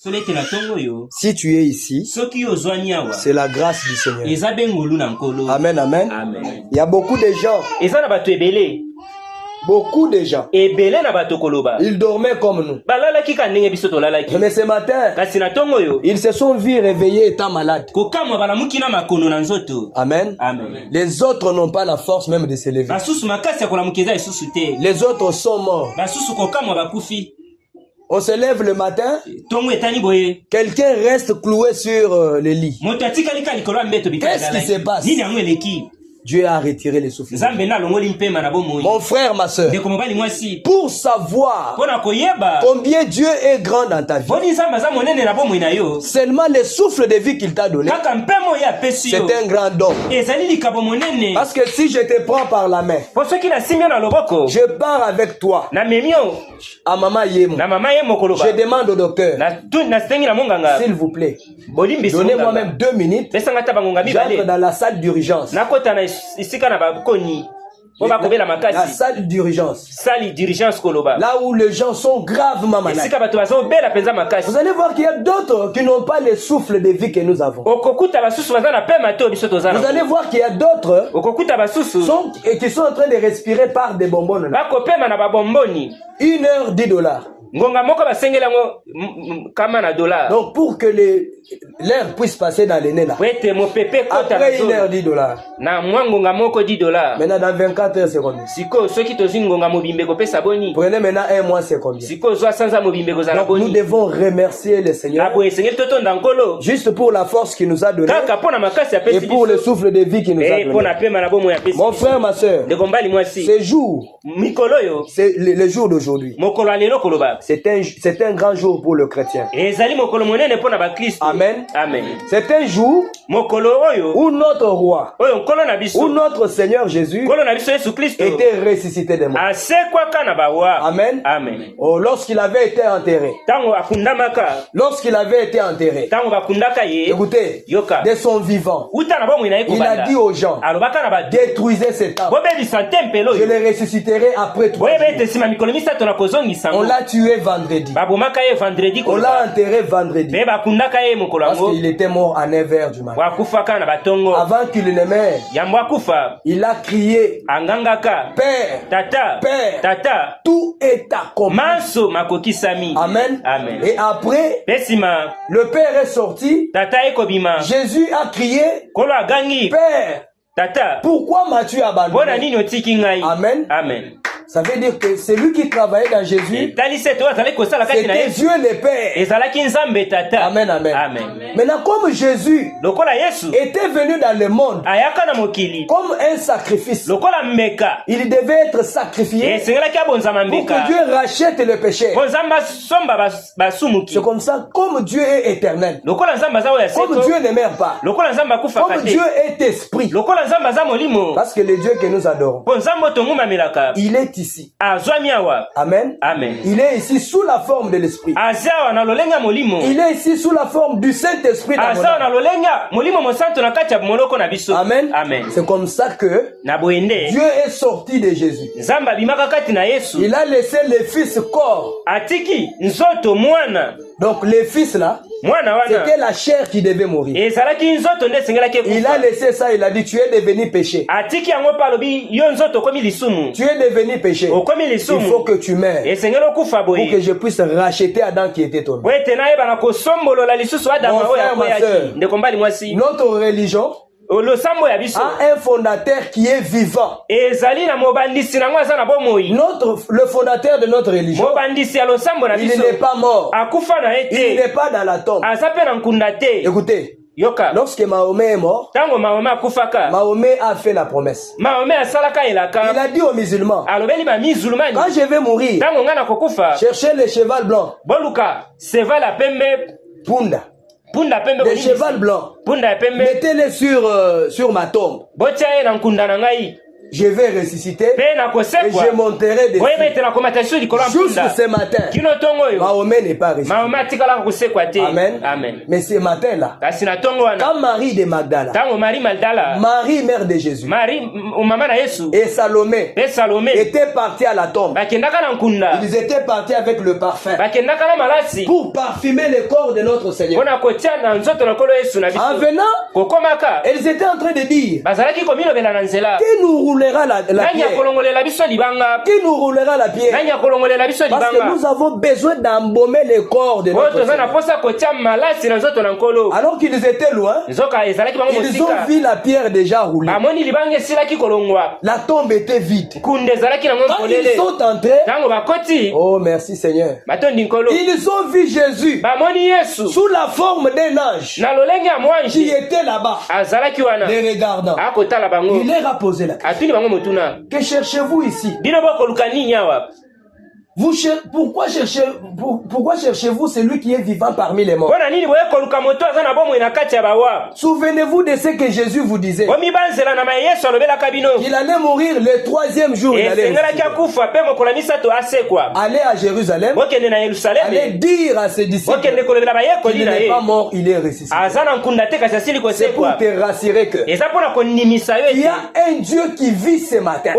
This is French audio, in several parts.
Si tu es ici, c'est la grâce du Seigneur. Amen, amen. Il y a beaucoup de gens. Beaucoup de gens. Ils dormaient comme nous. Mais ce matin, ils se sont vus réveillés étant malades. Amen. Les autres n'ont pas la force même de se lever. Les autres sont morts. On se lève le matin, quelqu'un reste cloué sur le lit. Qu'est-ce qui se passe? Dieu a retiré les souffles. Mon frère, ma soeur, pour savoir combien Dieu est grand dans ta vie, seulement les souffles de vie qu'il t'a donné, c'est un grand don. Parce que si je te prends par la main, je pars avec toi à Mama Yemo, je demande au docteur, s'il vous plaît, donnez-moi même 2 minutes, j'entre dans la salle d'urgence. La salle d'urgence. Là où les gens sont gravement malades. Vous allez voir qu'il y a d'autres qui n'ont pas les souffles de vie que nous avons. Vous allez voir qu'il y a d'autres qui sont en train de respirer par des bonbons. 1 heure, $10. Donc pour que l'air puisse passer dans les nez là, après 1 heure, $10. Maintenant dans 24 heures c'est combien? Prenez maintenant 1 mois c'est combien? Donc nous devons remercier le Seigneur juste pour la force qu'il nous a donnée et pour le souffle de vie qu'il nous a donné. Mon frère, ma soeur, ce jour, c'est le jour d'aujourd'hui. C'est un grand jour pour le chrétien. Amen. C'est un jour où notre roi, où notre Seigneur Jésus était ressuscité des morts. Amen. Oh, lorsqu'il avait été enterré. Écoutez, de son vivant, il a dit aux gens, détruisez cet temple. Je le ressusciterai après 3 jours. On l'a tué vendredi. On l'a enterré vendredi. Parce qu'il était mort à 9 heures du matin. Avant qu'il ne meure, il a crié, Père, Père, tout est accompli. Amen. Et après, le Père est sorti. Jésus a crié, Père, pourquoi m'as-tu abandonné? Amen. Ça veut dire que celui qui travaillait dans Jésus, c'était Dieu le Père. Amen. Maintenant, comme Jésus était venu dans le monde comme un sacrifice, il devait être sacrifié pour que Dieu rachète le péché. C'est comme ça, comme Dieu est éternel, comme Dieu ne meurt pas, comme Dieu est esprit, parce que le Dieu que nous adorons, il est ici. Amen. Il est ici sous la forme de l'esprit. Il est ici sous la forme du Saint-Esprit. Amen. C'est comme ça que Dieu est sorti de Jésus. Il a laissé le Fils corps. Donc le Fils là, c'était la chair qui devait mourir. Il a laissé ça, il a dit, tu es devenu péché. Tu es devenu péché. Il faut que tu meurs pour que je puisse racheter Adam qui était ton nom. Mon frère, ma soeur, notre religion a un fondateur qui est vivant. Le fondateur de notre religion, il n'est pas mort. Il n'est pas dans la tombe. Écoutez, lorsque Mahomet est mort, Mahomet a fait la promesse. Il a dit aux musulmans, quand je vais mourir, cherchez le cheval blanc. Le cheval blanc, mettez-le sur ma tombe. je vais ressusciter et je monterai dessus. Jusqu'à ce matin, Mahomet n'est pas ressuscité. Amen. Amen. Mais ce matin-là, quand Marie de Magdala, Marie mère de Jésus, et Salomé étaient partis à la tombe. Ils étaient partis avec le parfum pour parfumer le corps de notre Seigneur. En venant, ils étaient en train de dire qui nous roulera la pierre? Qui nous roulera la pierre? Parce que nous avons besoin d'embaumer le corps de notre Seigneur. Alors qu'ils étaient loin, ils ont vu la pierre déjà rouler. La tombe était vide. Quand ils sont entrés, oh merci Seigneur, ils ont vu Jésus sous la forme d'un ange qui était là-bas, les regardant. Il leur a posé la question. Que cherchez-vous ici? Pourquoi cherchez-vous celui qui est vivant parmi les morts? Souvenez-vous de ce que Jésus vous disait. Il allait mourir le 3e jour. Il allait aller à Jérusalem. Allait dire à ses disciples qu'il n'est pas mort, il est ressuscité. C'est pour te rassurer que il y a un Dieu qui vit ce matin.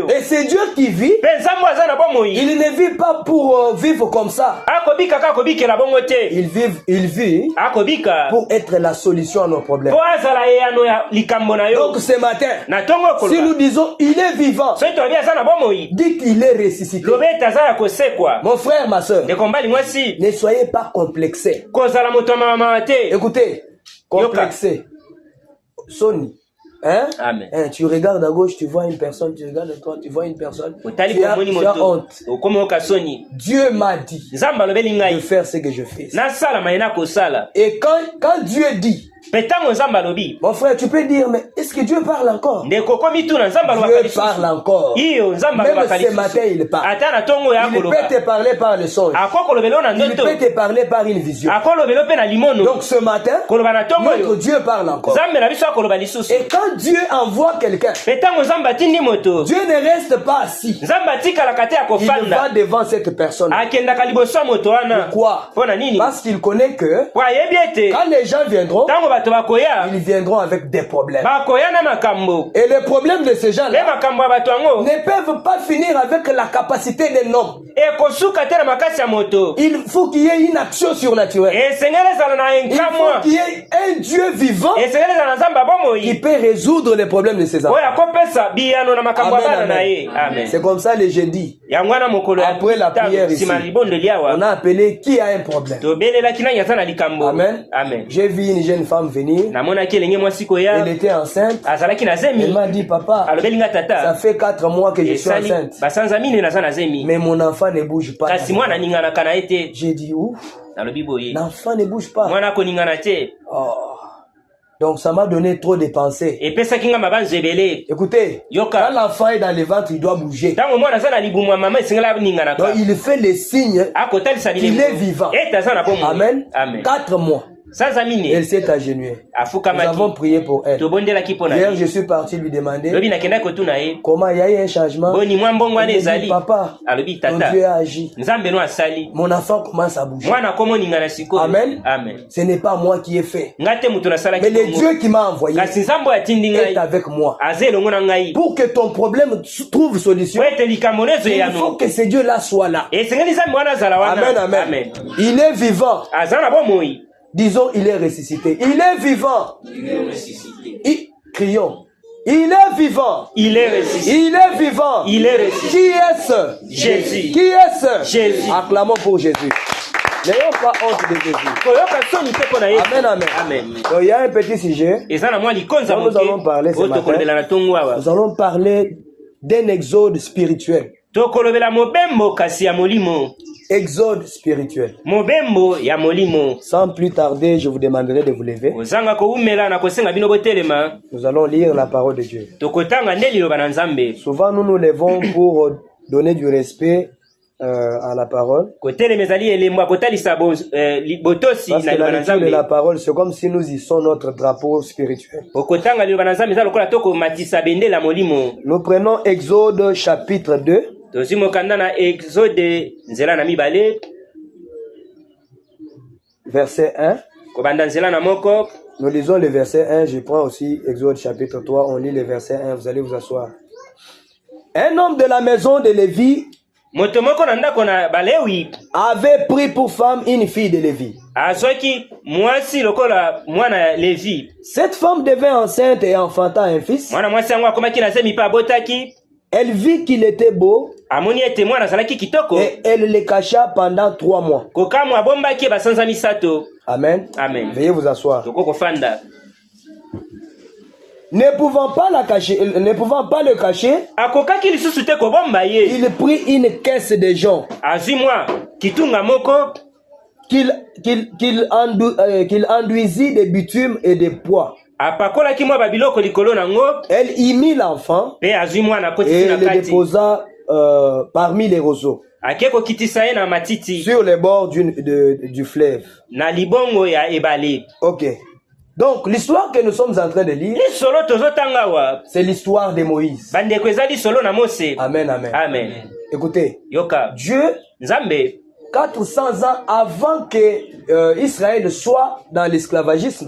Et c'est Dieu qui vit. Il ne vit pas pour vivre comme ça. Il vit pour être la solution à nos problèmes. Donc ce matin, si nous disons il est vivant, dites il est ressuscité. Mon frère, ma soeur, ne soyez pas complexés. Écoutez, complexés. Sony. Hein? Amen. Hein, tu regardes à gauche, tu vois une personne, tu regardes à droite, tu vois une personne. Tu as honte. Dieu m'a dit de faire ce que je fais. Et quand Dieu dit, mon frère, tu peux dire, mais est-ce que Dieu parle encore? Dieu parle encore. Même ce matin, il parle. Il peut te parler par le songe. Il peut te parler par une vision. Donc ce matin, notre Dieu parle encore. Et quand Dieu envoie quelqu'un, Dieu ne reste pas assis. Il va devant cette personne. Pourquoi? Parce qu'il connaît que quand les gens viendront, ils viendront avec des problèmes. Et les problèmes de ces gens-là ne peuvent pas finir avec la capacité d'un homme. Il faut qu'il y ait une action surnaturelle. Il faut qu'il y ait un Dieu vivant qui peut résoudre les problèmes de ces hommes. Amen. C'est comme ça le jeudi. Après la prière ici, on a appelé qui a un problème. Amen. J'ai vu une jeune femme venir. Elle était enceinte. Elle m'a dit, papa, ça fait 4 mois que je suis enceinte. Mais mon enfant ne bouge pas. J'ai dit, ouf, l'enfant ne bouge pas. Oh. Donc ça m'a donné trop de pensées. Écoutez, quand l'enfant est dans le ventre, il doit bouger. Donc il fait les signes qu'il est vivant. Amen. 4 mois. Elle s'est agenouillée. Nous avons prié pour elle. Hier, je suis parti lui demander comment il y a eu un changement. Il me dit, papa, ton Dieu a agi. Mon enfant commence à bouger. Amen. Ce n'est pas moi qui ai fait. Mais le Dieu qui m'a envoyé est avec moi. Pour que ton problème trouve solution, il faut que ce Dieu-là soit là. Amen, amen. Il est vivant. Disons, il est ressuscité. Il est vivant. Il est ressuscité. Crions. Il est vivant. Il est ressuscité. Il est vivant. Il est ressuscité. Qui est-ce? Jésus. Qui est-ce? Jésus. Acclamons pour Jésus. N'ayons pas honte de Jésus. Amen, amen. Donc, il y a un petit sujet. Nous allons parler ce matin. Nous allons parler d'un exode spirituel. Exode spirituel. Sans plus tarder, je vous demanderai de vous lever. Nous allons lire la parole de Dieu. Souvent, nous nous levons pour donner du respect à la parole. Parce que la lecture de la parole, c'est comme si nous y sommes notre drapeau spirituel. Nous prenons Exode chapitre 2. Verset 1. Nous lisons le verset 1. Je prends aussi Exode chapitre 3. On lit le verset 1. Vous allez vous asseoir. Un homme de la maison de Lévi avait pris pour femme une fille de Lévi. Cette femme devint enceinte et enfanta un fils. Elle vit qu'il était beau et elle le cacha pendant 3 mois. Amen. Amen. Veuillez vous asseoir. Ne pouvant pas le cacher, il prit une caisse de jonc qu'il enduisit de bitume et de pois. Elle y mit l'enfant et le déposa parmi les roseaux sur les bords du fleuve. Ok. Donc, l'histoire que nous sommes en train de lire, c'est l'histoire de Moïse. Amen, amen. Amen. Écoutez, Dieu, 400 ans avant que Israël soit dans l'esclavagisme,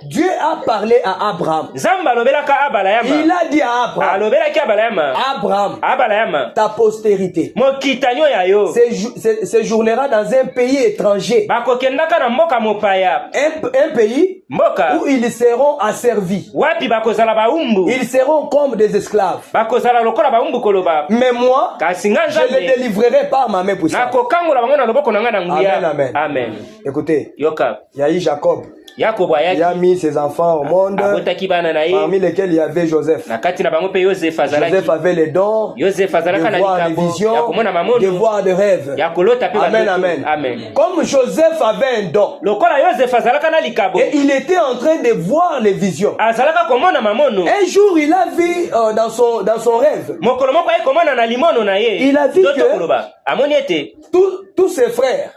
Dieu a parlé à Abraham. Il a dit à Abraham, ta postérité séjournera dans un pays étranger, un pays où ils seront asservis. Ils seront comme des esclaves. Mais moi, je les délivrerai par ma main puissante. Amen, amen. Amen. Écoutez, il y a eu Jacob. Il a mis ses enfants au monde, parmi lesquels il y avait Joseph. Joseph avait les dons de voir les visions, de voir des rêves. Amen, amen. Comme Joseph avait un don, et il était en train de voir les visions. Un jour, il a vu dans son rêve, il a vu que tous ses frères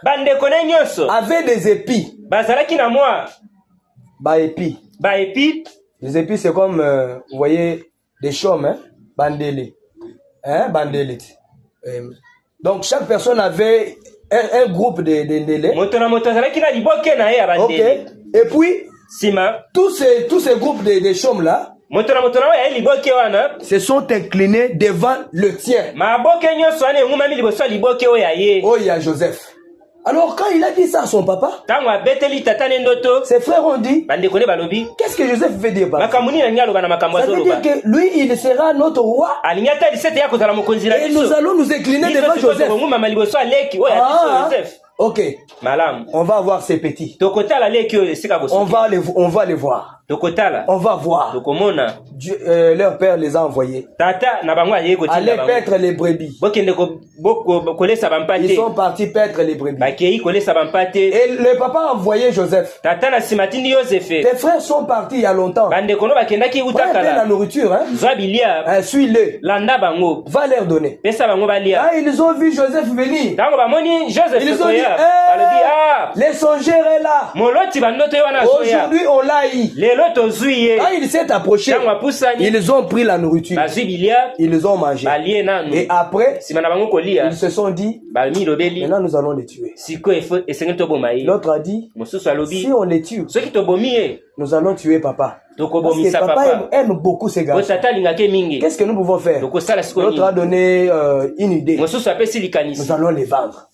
avaient des épis. Les épis, c'est comme, vous voyez, des chaumes, hein? Bandélé. Hein? Bandélé. Donc, chaque personne avait un groupe de ndélé. Ok. Et puis, tous ces groupes de chaumes là, se sont inclinés devant le tien. Oh, il y a Joseph. Alors quand il a dit ça à son papa, ses frères ont dit, qu'est-ce que Joseph veut dire par ça? Ça veut dire que lui, il sera notre roi et nous allons nous incliner devant Joseph. Ok, on va voir ces petits. On va les voir. On va voir. Dieu, leur père les a envoyés. Allez paître les brebis. Ils sont partis paître les brebis. Et le papa a envoyé Joseph. Tes frères sont partis il y a longtemps. Prends un peu la nourriture. Hein? Suis-le. Va leur donner. Ah, ils ont vu Joseph venir. Ils ont dit, les songeurs est là. Aujourd'hui on l'a eu. Quand il s'est approché, ils ont pris la nourriture. Ils ont mangé. Et après, ils se sont dit, maintenant nous allons les tuer. L'autre a dit, si on les tue, nous allons tuer papa. Parce que papa aime beaucoup ces gars. Qu'est-ce que nous pouvons faire? L'autre a donné une idée. Nous allons les vendre.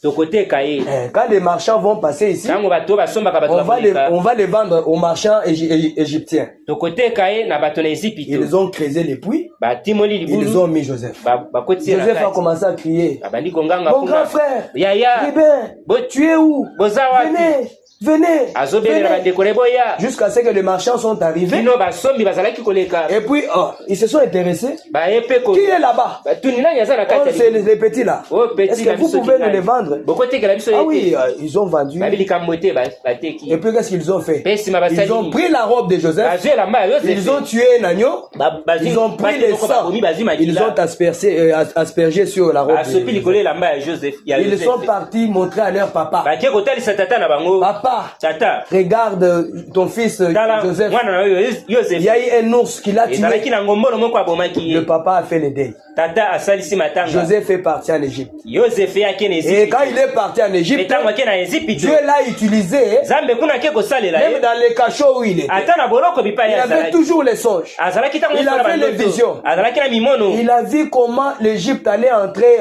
Quand les marchands vont passer ici, on va les vendre aux marchands égyptiens. Ils ont creusé les puits. Ils ont mis Joseph. Joseph a commencé à crier, mon grand frère, tu es où? Venez. venez. Jusqu'à ce que les marchands sont arrivés. Et puis, ils se sont intéressés. Qui est là-bas? C'est les petits là. Est-ce que vous pouvez nous les vendre? Ah oui, ils ont vendu. Et puis, qu'est-ce qu'ils ont fait? Ils ont pris la robe de Joseph. Ils ont tué un agneau. Ils ont pris les sangs. Ils ont aspergé sur la robe de Joseph. Ils sont partis montrer à leur papa. Papa, regarde ton fils Joseph. Il y a eu un ours qui l'a tué. Le papa a fait le deuil. Joseph est parti en Égypte. Et quand il est parti en Égypte, Dieu l'a utilisé. Même dans les cachots où il était. Il avait toujours les songes. Il avait les visions. Il a vu comment l'Égypte allait entrer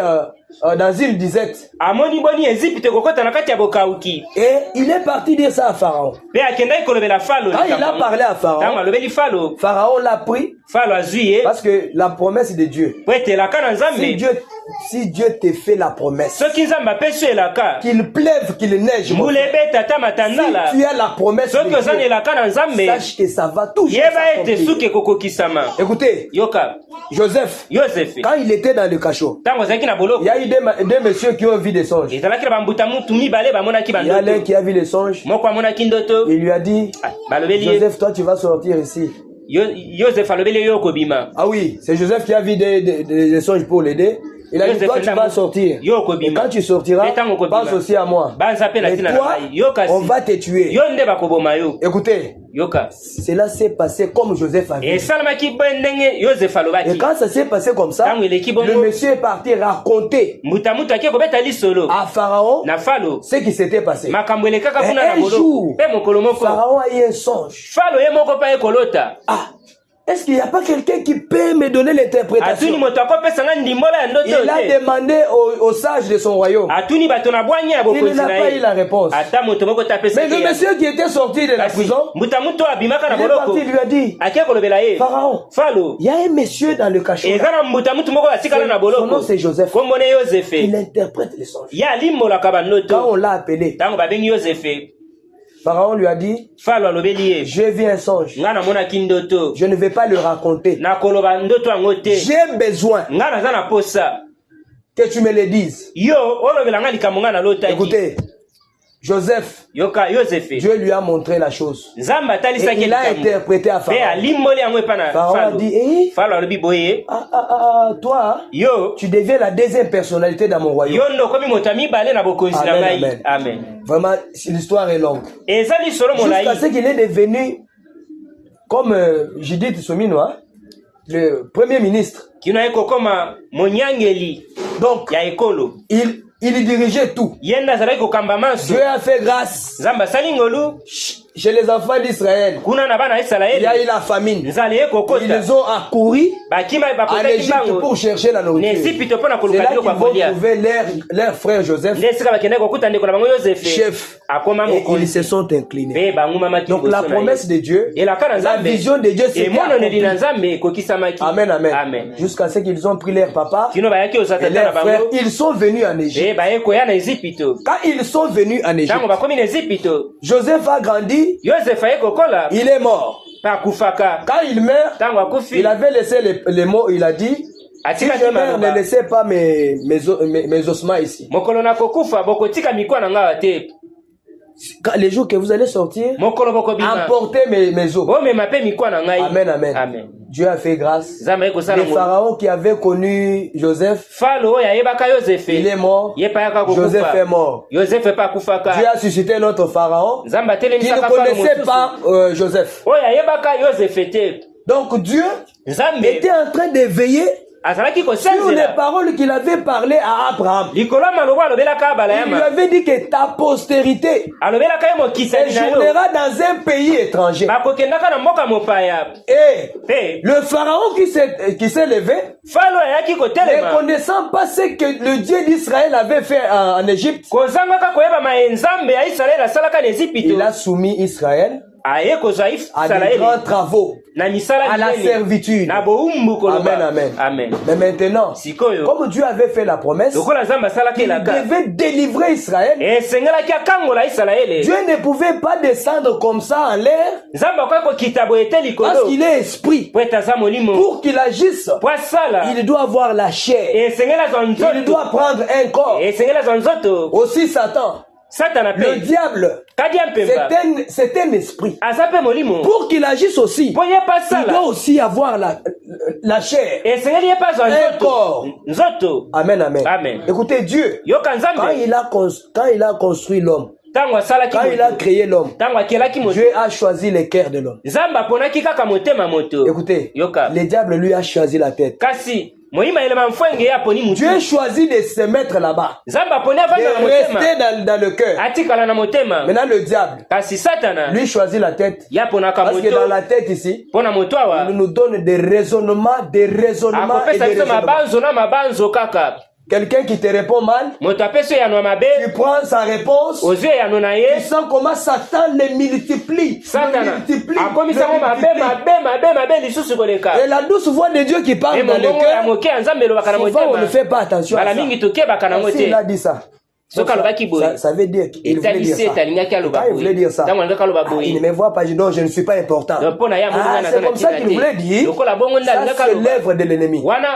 dans une disette. Et il est parti dire ça à Pharaon. Quand il a parlé à Pharaon, Pharaon l'a pris parce que la promesse de Dieu. Si Dieu te fait la promesse, qu'il pleuve, qu'il neige, si tu as la promesse de Dieu, sache que ça va toujours s'accomplir. Écoutez, Joseph, quand il était dans le cachot, il y a eu deux messieurs qui ont vu des songes. Il y a l'un qui a vu les songes. Il lui a dit, Joseph, toi tu vas sortir ici. Ah oui, c'est Joseph qui a vu des songes pour l'aider. Il a dit, toi tu vas sortir. Et quand tu sortiras, pense aussi à moi. Et toi, on va te tuer. Écoutez, cela s'est passé comme Joseph a vu. Et quand ça s'est passé comme ça, le monsieur est parti raconter à Pharaon ce qui s'était passé. Et un jour, Pharaon a eu un songe. Ah, est-ce qu'il n'y a pas quelqu'un qui peut me donner l'interprétation? Il a demandé aux sages de son royaume. Il n'a pas eu la réponse. Mais le monsieur qui était sorti de la prison, il est parti, il lui a dit, Pharaon, il y a un monsieur dans le cachot. Son nom c'est Joseph. Il interprète les songes. Quand on l'a appelé, Pharaon lui a dit, j'ai vu un songe. Je ne vais pas le raconter. J'ai besoin que tu me le dises. Écoutez, Joseph, Dieu lui a montré la chose. Et il a interprété à Pharaon. Pharaon a dit, toi, tu deviens la deuxième personnalité dans mon royaume. Amen, amen. Vraiment, l'histoire est longue. Jusqu'à ce qu'il est devenu, comme Judith Suminwa, le premier ministre. Donc, il dirigeait tout. Dieu a fait grâce chez les enfants d'Israël. Il y a eu la famine. Ils ont accouru en Égypte pour chercher la nourriture. C'est là qu'ils vont trouver leur frère Joseph, chef. Et ils se sont inclinés. Donc la promesse de Dieu, la vision de Dieu, c'est Amen, amen. Jusqu'à ce qu'ils ont pris leur papa et leurs frères, ils sont venus en Égypte. Quand ils sont venus en Égypte, Joseph a grandi, il est mort. Quand il meurt, il avait laissé les mots, il a dit, si je meurs, ne laissez pas mes ossements ici. Les jours que vous allez sortir, emportez mes os. Amen, amen. Dieu a fait grâce. Le pharaon qui avait connu Joseph, il est mort. Joseph est mort. Dieu a suscité un autre pharaon qui ne connaissait pas Joseph. Donc Dieu était en train de veiller sur les paroles qu'il avait parlé à Abraham. Il lui avait dit que ta postérité séjournera dans un pays étranger. Et le pharaon qui s'est levé, ne connaissant pas ce que le Dieu d'Israël avait fait en Égypte, il a soumis Israël à des grands travaux. à la servitude. Amen, amen. Amen. Mais maintenant, comme Dieu avait fait la promesse, il devait délivrer Israël. Dieu ne pouvait pas descendre comme ça en l'air parce qu'il est esprit. Pour qu'il agisse, il doit avoir la chair. Il doit prendre un corps. Aussi Satan. Le diable, c'est un esprit. Pour qu'il agisse aussi, il doit aussi avoir la chair, un corps. Amen, amen. Amen. Écoutez, Dieu, quand il a construit l'homme, quand il a créé l'homme, Dieu a choisi les cœurs de l'homme. Écoutez, le diable lui a choisi la tête. Dieu choisit de se mettre là-bas, de rester dans le cœur. Maintenant le diable, lui choisit la tête, parce que dans la tête ici, il nous donne des raisonnements, et des raisonnements. Quelqu'un qui te répond mal, tu prends sa réponse, tu sens comment Satan les multiplie. Et la douce voix de Dieu qui parle dans le cœur, souvent on ne fait pas attention à ça. S'il a dit ça, ça veut dire qu'il voulait dire ça. Il voulait dire ça. Il ne me voit pas, donc je ne suis pas important. C'est comme ça qu'il voulait dire. Ça, c'est l'œuvre de l'ennemi. Amen.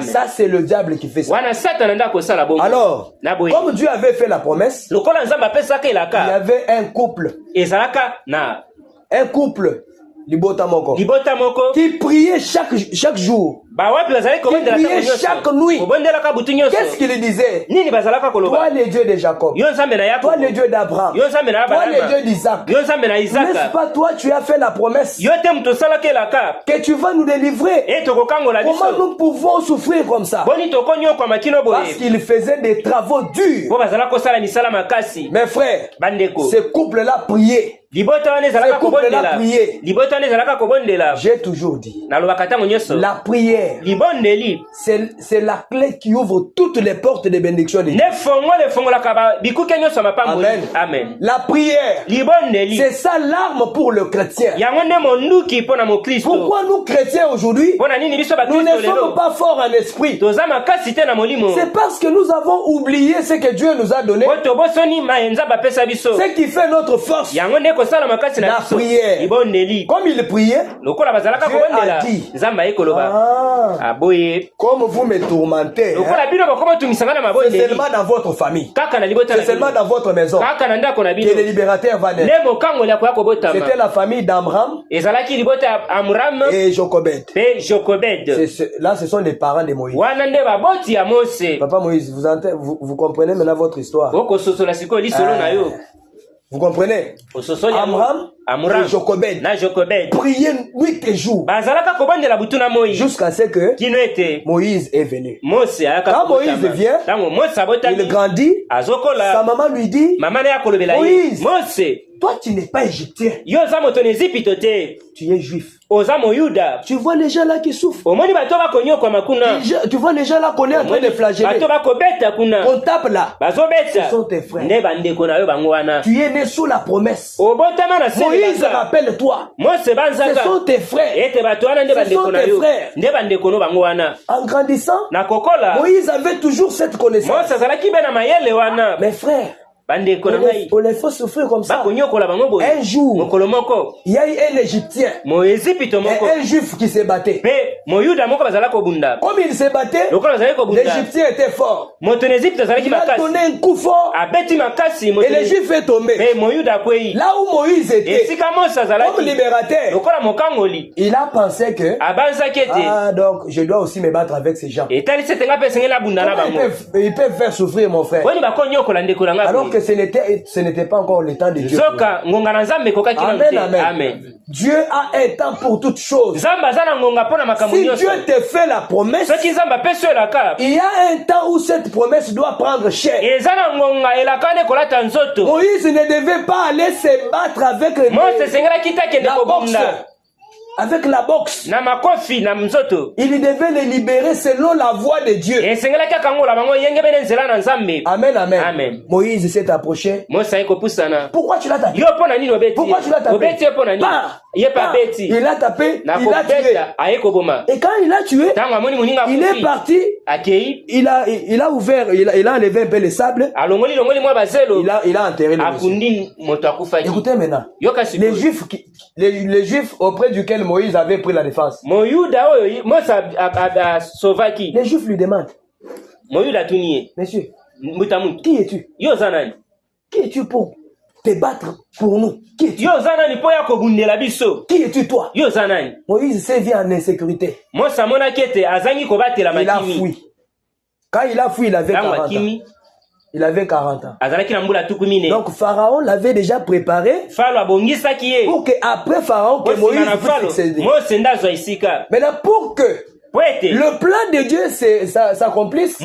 Ça, c'est le diable qui fait ça. Alors, comme Dieu avait fait la promesse, il y avait un couple. Un couple. Qui priait chaque jour. Qui priait chaque nuit. Qu'est-ce qu'il disait? Toi le Dieu de Jacob, toi le Dieu d'Abraham, toi le Dieu d'Isaac, n'est-ce pas toi tu as fait la promesse que tu vas nous délivrer? Comment nous pouvons souffrir comme ça? Parce qu'il faisait des travaux durs. Mes frères, ce couple-là priait. J'ai toujours dit, la prière, c'est la clé qui ouvre toutes les portes de bénédiction de Dieu. Amen. Amen. La prière, c'est ça l'arme pour le chrétien. Pourquoi nous chrétiens aujourd'hui, nous ne sommes pas forts en esprit? C'est parce que nous avons oublié ce que Dieu nous a donné. Ce qui fait notre force, la prière. Comme il priait, Dieu a dit, comme vous me tourmentez, c'est seulement dans votre famille, c'est seulement dans votre maison que le libérateur va naître. C'était la famille d'Amram et Jochebed. Là, ce sont les parents de Moïse. Papa Moïse, vous comprenez maintenant votre histoire? Vous comprenez? Amram et Jochebed priaient nuit et jour jusqu'à ce que Moïse est venu. Quand Moïse vient, il grandit. Sa maman lui dit, Moïse, toi tu n'es pas égyptien, tu es juif. Tu vois les gens là qui souffrent. Tu vois les gens là qu'on est en train de flageller. On tape là. Ce sont tes frères. Tu es né sous la promesse. Moïse, rappelle-toi. Ce sont tes frères. Ce sont tes frères. En grandissant, Moïse avait toujours cette connaissance. Mes frères, on les fait souffrir comme ça. Un jour, il y a eu un Égyptien et un Juif qui se battait. Comme il se battait, l'Égyptien était fort. Il a donné un coup fort et le Juif est tombé. Là où Moïse était, comme libérateur, il a pensé que donc je dois aussi me battre avec ces gens. Ils peuvent faire souffrir mon frère. Alors que ce n'était pas encore le temps de Dieu. Amen, amen. Amen. Dieu a un temps pour toutes choses. Si Dieu te fait la promesse, il y a un temps où cette promesse doit prendre chair. Moïse ne devait pas aller se battre avec la boxe. avec la boxe. Il devait les libérer selon la voix de Dieu. Amen, amen. Amen. Moïse s'est approché. Pourquoi tu l'as tapé? Pourquoi tu l'as tapé? Il a tapé, il a tué. Et quand il a tué, il est parti, il a ouvert, il a enlevé un peu le sable, il a enterré le monsieur. Écoutez maintenant, les Juifs auprès duquel Moïse avait pris la défense, les Juifs lui demandent, monsieur, qui es-tu? Qui es-tu pour te battre pour nous? Qui es-tu? Qui es-tu toi? Moïse s'est vu en insécurité. Il a fui. Quand il a fui, il avait 40 ans. Il avait 40 ans. Donc Pharaon l'avait déjà préparé pour qu'après Pharaon, que Moïse puisse succéder. Maintenant, pour que le plan de Dieu s'accomplisse,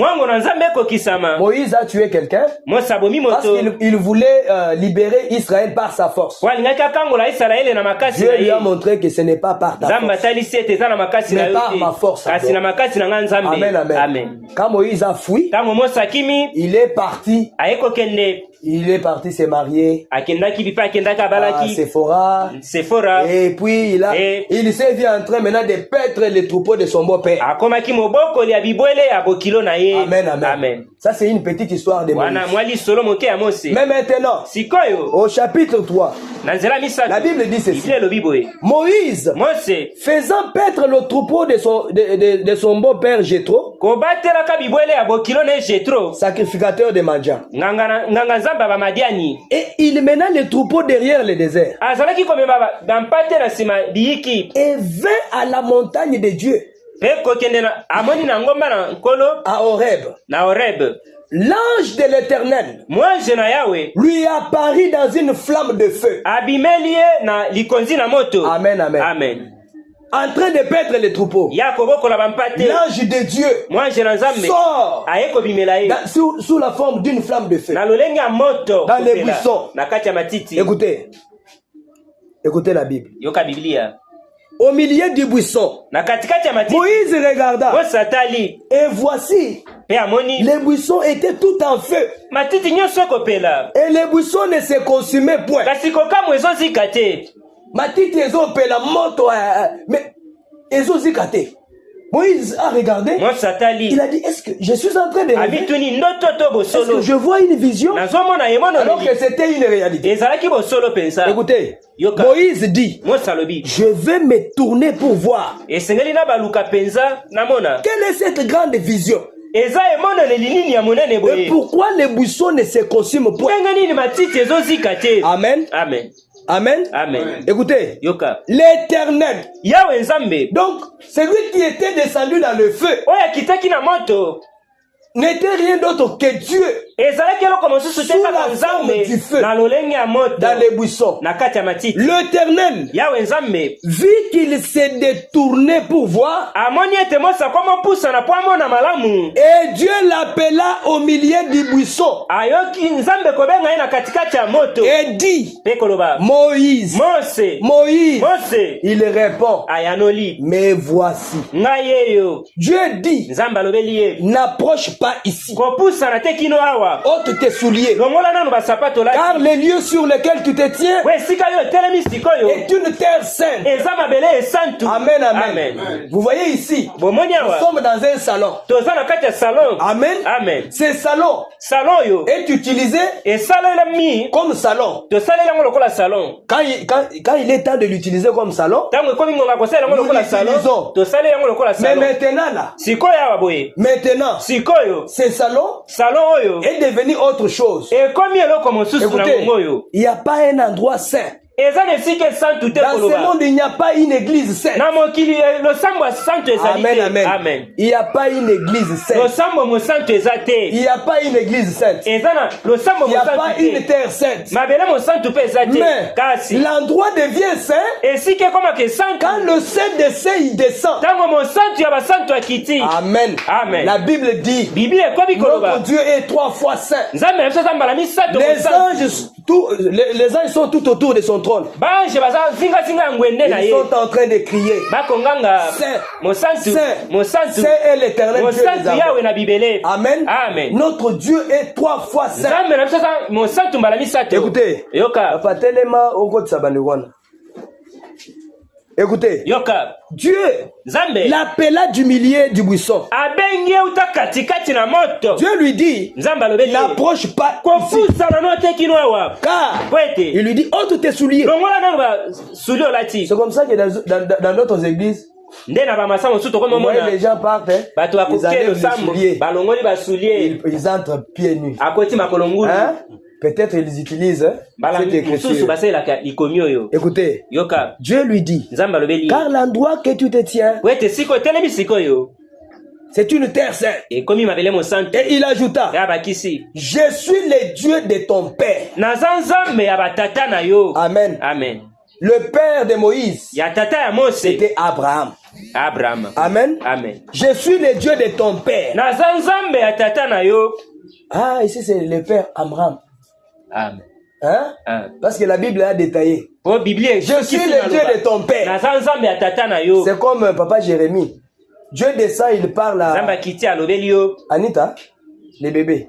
Moïse a tué quelqu'un parce qu'il voulait libérer Israël par sa force. Dieu lui a montré que ce n'est pas par ta force, mais par ma force. Amen, amen. Quand Moïse a fui, il est parti. Il est parti se marier à Séphora. Et puis il s'est vu en train maintenant de paître les troupeaux de son beau-père. Amen, amen. Ça c'est une petite histoire de Moïse. Mais maintenant, au chapitre 3, la Bible dit ceci. Moïse, faisant paître le troupeau de son beau-père Jéthro, sacrificateur de Madian, et il mena les troupeaux derrière le désert et vint à la montagne de Dieu, à Horeb. L'ange de l'Éternel lui apparut dans une flamme de feu. Amen, amen. En train de paître les troupeaux. L'ange de Dieu sort sous la forme d'une flamme de feu dans les buissons. Écoutez la Bible. Au milieu du buisson, Moïse regarda et voici, les buissons étaient tout en feu et les buissons ne se consumaient point. Matiti ezopela moto mais ezozikate. Moïse a regardé. Il a dit, est-ce que je suis en train de rêver? Est-ce que je vois une vision alors que c'était une réalité? Écoutez, Moïse dit, je vais me tourner pour voir. Quelle est cette grande vision? Et pourquoi les buissons ne se consument point? Amen. Amen. Amen. Amen. Écoutez, l'Éternel, donc celui qui était descendu dans le feu, n'était rien d'autre que Dieu sous la forme du feu dans les buissons. L'Éternel vit qu'il s'est détourné pour voir et Dieu l'appela au milieu du buisson et dit, Moïse, Moïse. Il répond, mais voici. Dieu dit, n'approche pas ici, ôte tes souliers, car les lieux sur lesquels tu te tiens est une terre sainte. Amen, amen. Vous voyez ici, nous sommes dans un salon. Amen. Amen. Ce salon est utilisé comme salon. Quand il est temps de l'utiliser comme salon, nous l'utilisons. Mais maintenant là, maintenant, ce salon est devenu autre chose. Écoutez, il n'y a pas un endroit saint. Dans ce monde, il n'y a pas une église sainte. Amen, amen. Amen. Il n'y a pas une église sainte. Il n'y a pas une église sainte. Il n'y a pas une terre sainte. Mais l'endroit devient saint quand le Saint des saints il descend. Amen. Amen. La Bible dit, notre Dieu est 3 fois saint. Les anges Les anges sont tout autour de son trône. Ils sont en train de crier. Saint est l'éternel Dieu des armées. Amen. Notre Dieu est 3 fois saint. Écoutez. Écoutez, Dieu l'appela du milieu du buisson. Dieu lui dit, n'approche pas ici. Car il lui dit, ôte tes souliers. C'est comme ça que dans d'autres églises, les gens partent, ils enlèvent les souliers, ils entrent pieds nus. Peut-être ils utilisent cette écriture. Écoutez, Dieu lui dit, car l'endroit que tu te tiens, c'est une terre sainte. Et il ajouta, je suis le Dieu de ton père. Amen. Le père de Moïse, c'était Abraham. Amen. Je suis le Dieu de ton père. Ah, ici c'est le père Abraham. Amen. Parce que la Bible a détaillé. Je suis le Dieu de ton père. C'est comme papa Jérémie. Dieu descend, il parle à Anita, les bébés.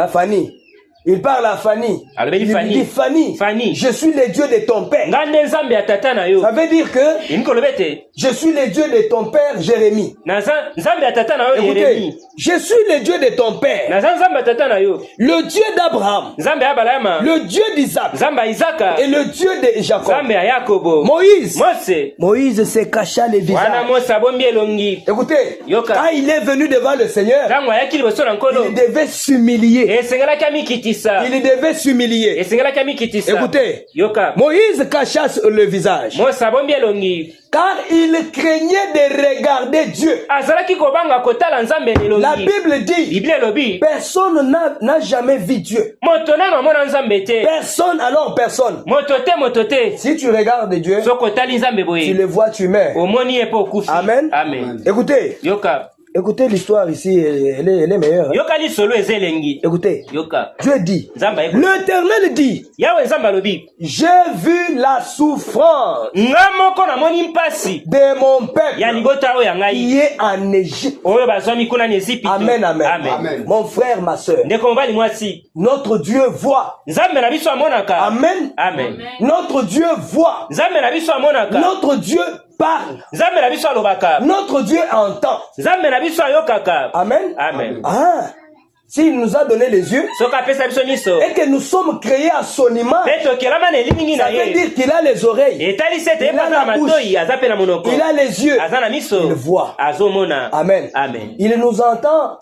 Fanny. Il parle à Fanny. Il dit Fanny, je suis le Dieu de ton père. Ça veut dire que je suis le Dieu de ton père Jérémie. Écoutez, je suis le Dieu de ton père. Le Dieu d'Abraham. Le Dieu d'Isaac. Et le Dieu de Jacob. Moïse se cacha les visages. Écoutez, quand il est venu devant le Seigneur, il devait s'humilier. Il devait s'humilier. Écoutez, Moïse cacha le visage car il craignait de regarder Dieu. La Bible dit, personne n'a jamais vu Dieu. Personne, alors personne. Si tu regardes Dieu, tu le vois, tu meurs. Amen. Écoutez, écoutez l'histoire ici, elle est meilleure. Écoutez, Dieu dit, l'Éternel dit, j'ai vu la souffrance de mon peuple qui est en Égypte. Amen. Mon frère, ma soeur, notre Dieu voit. Amen. Notre Dieu voit. Notre Dieu parle. Notre Dieu entend. Amen. S'il nous a donné les yeux et que nous sommes créés à son image, ça veut dire qu'il a les oreilles, il a la bouche, il a les yeux, il voit. Amen. Il nous entend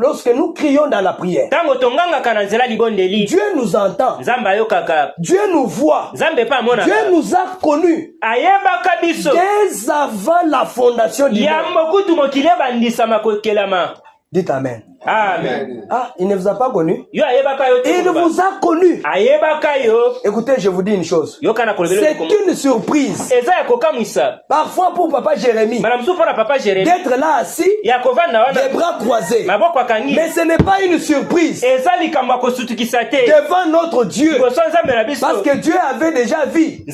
lorsque nous crions dans la prière. Dieu nous entend. Dieu nous voit. Dieu nous a connus dès avant la fondation du monde. Dites Amen. Ah, il ne vous a pas connu. Il vous a connu. Écoutez, je vous dis une chose. C'est une surprise. Parfois pour papa Jérémie, d'être là assis, les bras croisés. Mais ce n'est pas une surprise devant notre Dieu. Parce que Dieu avait déjà vu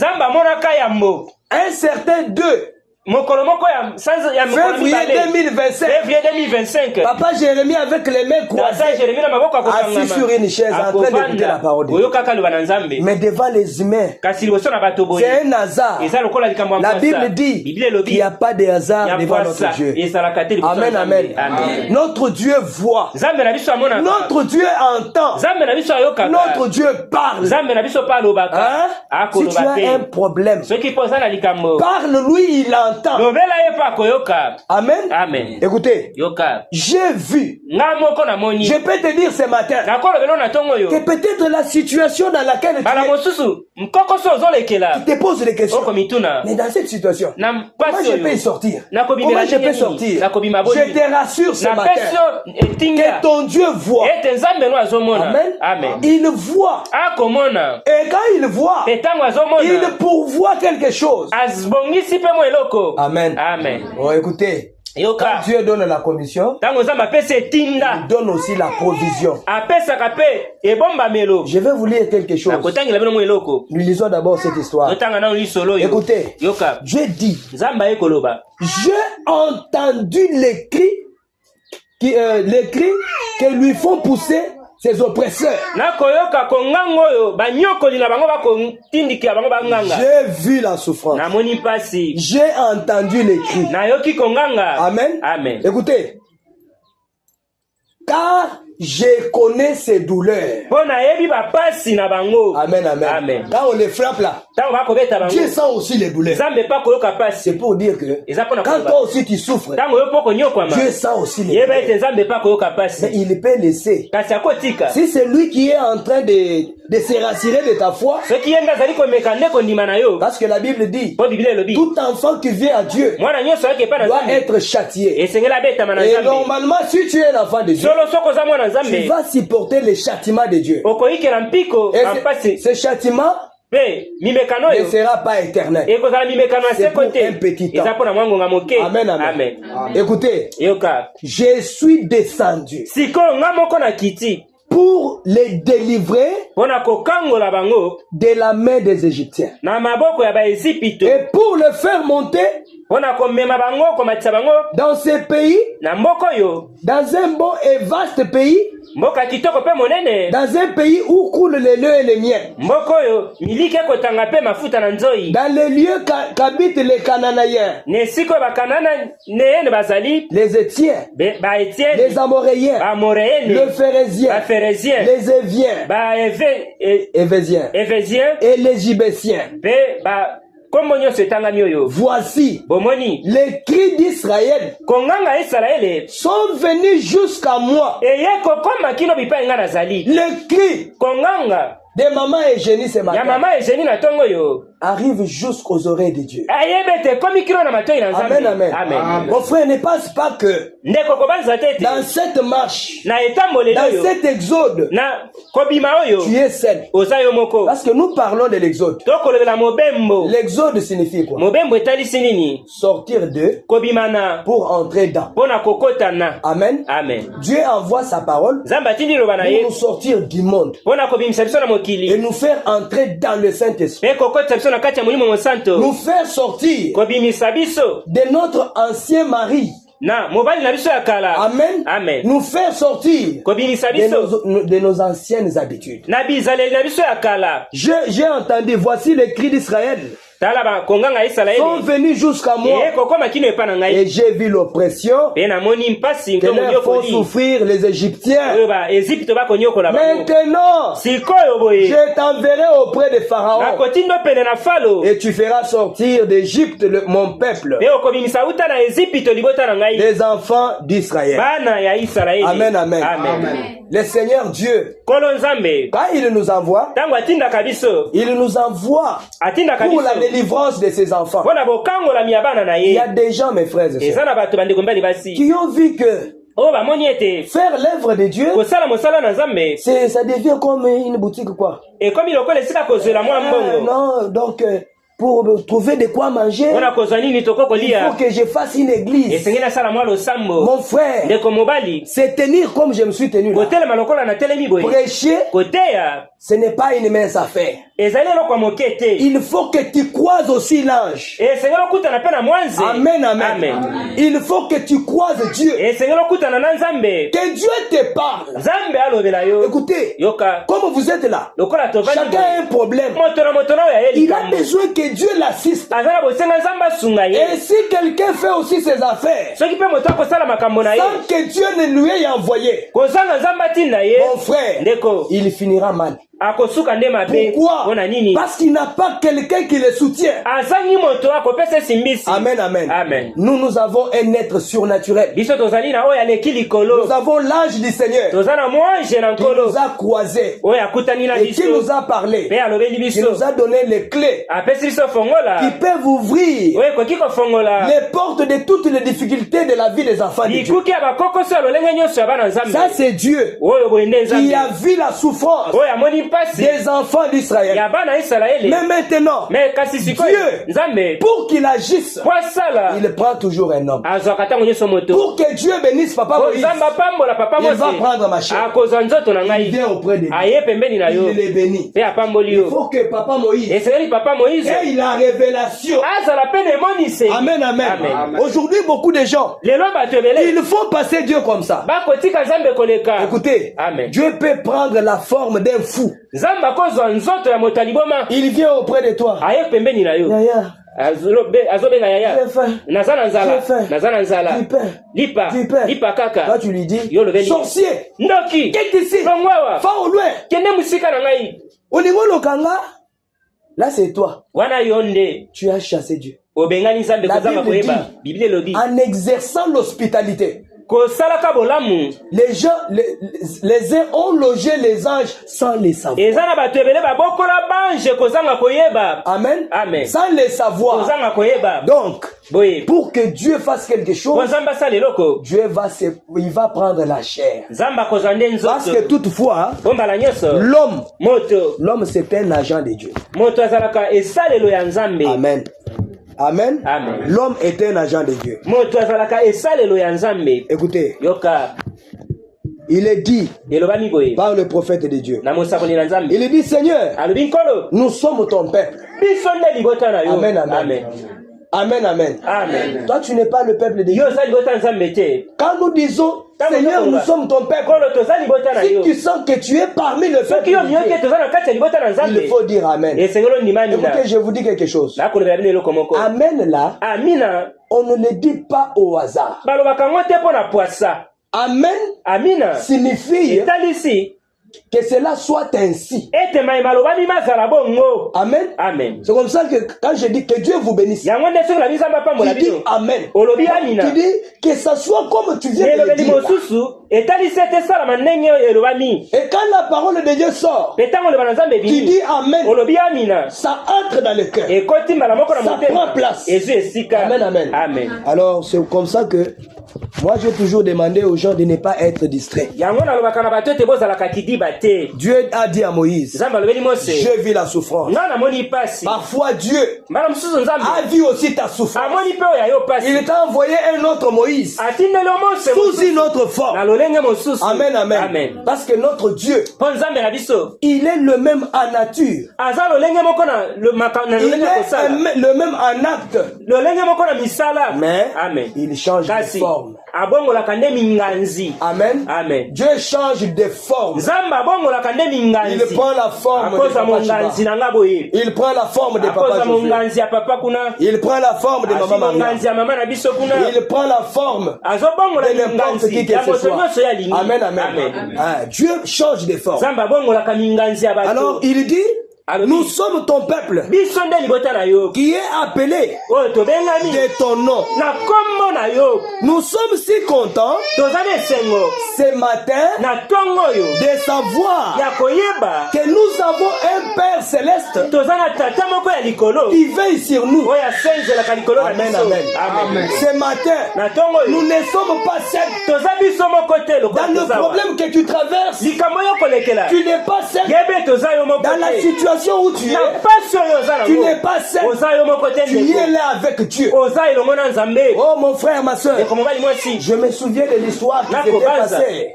un certain Dieu. Février 2025. Papa Jérémie avec les mains croisées, assis sur une chaise en train d'écouter la parole de Dieu. Mais devant les humains, c'est un hasard. La Bible dit qu'il n'y a pas de hasard devant notre Dieu. Amen. Notre Dieu voit. Notre Dieu entend. Notre Dieu parle. Si tu as un problème, parle-lui, il entend. Amen. Écoutez, j'ai vu. Je peux te dire ce matin que peut-être la situation dans laquelle tu te poses des questions. Mais dans cette situation, comment je peux y sortir? Comment je peux sortir? Je te rassure ce matin que ton Dieu voit. Amen. Il voit. Et quand il voit, il pourvoit quelque chose. Amen. Oh, écoutez, Quand Dieu donne la commission, il donne aussi la provision. Je vais vous lire quelque chose. Nous lisons d'abord cette histoire. Écoutez, Dieu dit, j'ai entendu les cris que lui font pousser ses oppresseurs. J'ai vu la souffrance. J'ai entendu les cris. Amen. Amen. Écoutez. Car je connais ses douleurs. Amen, amen. Amen. Quand on les frappe là, Dieu sent aussi les douleurs. C'est pour dire que quand toi aussi tu souffres, Dieu sent aussi les douleurs. Mais il peut laisser. Si c'est lui qui est en train de se rassurer de ta foi, parce que la Bible dit, tout enfant qui vient à Dieu doit être châtié. Et normalement, si tu es l'enfant de Dieu, tu vas supporter les châtiments de Dieu. Et ce châtiment ne sera pas éternel. C'est pour un petit temps. Amen, amen. Écoutez, je suis descendu pour les délivrer de la main des Égyptiens et pour le faire monter dans ce pays, dans un bon et vaste pays, dans un pays où coulent les lait et les miel, dans les lieux qu'habitent les Cananéens, les Étiens, les Amoréens, les Phérésiens, les Éviens, et les Gibésiens. Voici les cris d'Israël sont venus jusqu'à moi. Les cris de maman et génie ce matin arrive jusqu'aux oreilles de Dieu. Amen, amen. Amen. Mon frère, ne pense pas que dans cette marche, dans cet exode, tu es seul. Parce que nous parlons de l'exode. L'exode signifie quoi? Sortir de pour entrer dans. Amen. Amen. Dieu envoie sa parole pour nous sortir du monde et nous faire entrer dans le Saint-Esprit. Nous faire sortir de notre ancien mari. Amen. Amen. Nous faire sortir de nos anciennes habitudes. J'ai entendu, voici les cris d'Israël sont venus jusqu'à moi et j'ai vu l'oppression que leur font souffrir les Égyptiens. Maintenant, je t'enverrai auprès de Pharaon et tu feras sortir d'Égypte mon peuple, les enfants d'Israël. Amen, amen, amen. Le Seigneur Dieu, quand il nous envoie, il nous envoie pour la délivrance de ses enfants. Il y a des gens, mes frères et sœurs, qui ont vu que faire l'œuvre de Dieu, ça devient comme une boutique quoi. Non, donc pour trouver de quoi manger, il faut que je fasse une église. Mon frère, c'est tenir comme je me suis tenu là. Prêcher, ce n'est pas une mince affaire. Il faut que tu croises aussi l'ange. Amen, amen, amen. Il faut que tu croises Dieu. Que Dieu te parle. Écoutez, comme vous êtes là, chacun a un problème. Il a besoin que Dieu l'assiste. Et si quelqu'un fait aussi ses affaires sans que Dieu ne lui ait envoyé, mon frère, il finira mal. Pourquoi? Parce qu'il n'a pas quelqu'un qui le soutient. Amen, amen, amen. Nous avons un être surnaturel. Nous avons l'ange du Seigneur qui nous a croisés et qui nous a parlé, qui nous a donné les clés qui peuvent ouvrir les portes de toutes les difficultés de la vie des enfants de Dieu. Ça c'est Dieu qui a vu la souffrance des enfants d'Israël. Mais maintenant, Dieu, pour qu'il agisse, il prend toujours un homme. Pour que Dieu bénisse Papa Moïse, il va prendre ma chair. Il vient auprès de lui. Il les bénit. Il faut que Papa Moïse ait la révélation. Amen, amen. Aujourd'hui, beaucoup de gens, il faut passer Dieu comme ça. Écoutez, Dieu peut prendre la forme d'un fou. Il vient auprès de toi. Toi tu lui dis sorcier, qu'est-ce que c'est? Va au loin. Là c'est toi. Tu as chassé Dieu. La Bible dit, en exerçant l'hospitalité, les gens, les uns ont logé les anges sans les savoir. Amen. Amen. Sans les savoir. Donc, pour que Dieu fasse quelque chose, Dieu va prendre la chair. Parce que toutefois, l'homme c'est un agent de Dieu. Amen. Amen. Amen. L'homme est un agent de Dieu. Écoutez, il est dit par le prophète de Dieu. Il est dit, Seigneur, nous sommes ton peuple. Amen, amen. Amen. Amen, amen. Amen. Toi, tu n'es pas le peuple de Dieu. Quand nous disons, Seigneur, nous sommes ton peuple, si tu sens que tu es parmi le peuple de Dieu, il faut dire Amen. Écoutez, je vous dis quelque chose. Amen là, on ne le dit pas au hasard. Amen signifie que cela soit ainsi. Amen. Amen. C'est comme ça que quand je dis que Dieu vous bénisse, tu dis Amen. Tu dis que ça soit comme tu viens de le dire. Et quand la parole de Dieu sort, tu dis Amen. Ça entre dans le cœur. Ça prend place. Amen, amen. Amen. Alors c'est comme ça que moi j'ai toujours demandé aux gens de ne pas être distraits. Dieu a dit à Moïse, je vis la souffrance. Parfois Dieu a vu aussi ta souffrance. Il t'a envoyé un autre Moïse sous une autre forme. Amen, amen, amen. Parce que notre Dieu, il est le même en nature. Il est le même en acte. Mais il change de forme. Amen. Amen. Dieu change de forme. Il prend la forme de Papa Shiba. Il prend la forme de Papa José. Il prend la forme de Maman Maria. Il prend la forme de n'importe qui que ce soit. Amen, amen. Dieu change de forme. Alors il dit, nous sommes ton peuple qui est appelé de ton nom. Nous sommes si contents ce matin de savoir que nous avons un Père céleste qui veille sur nous. Amen, amen. Amen. Ce matin, nous ne sommes pas seuls. Dans le problème que tu traverses, tu n'es pas seul. Dans la situation où tu es, tu n'es pas seul. Tu es là avec Dieu. Oh mon frère, ma soeur, je me souviens de l'histoire qui s'était passée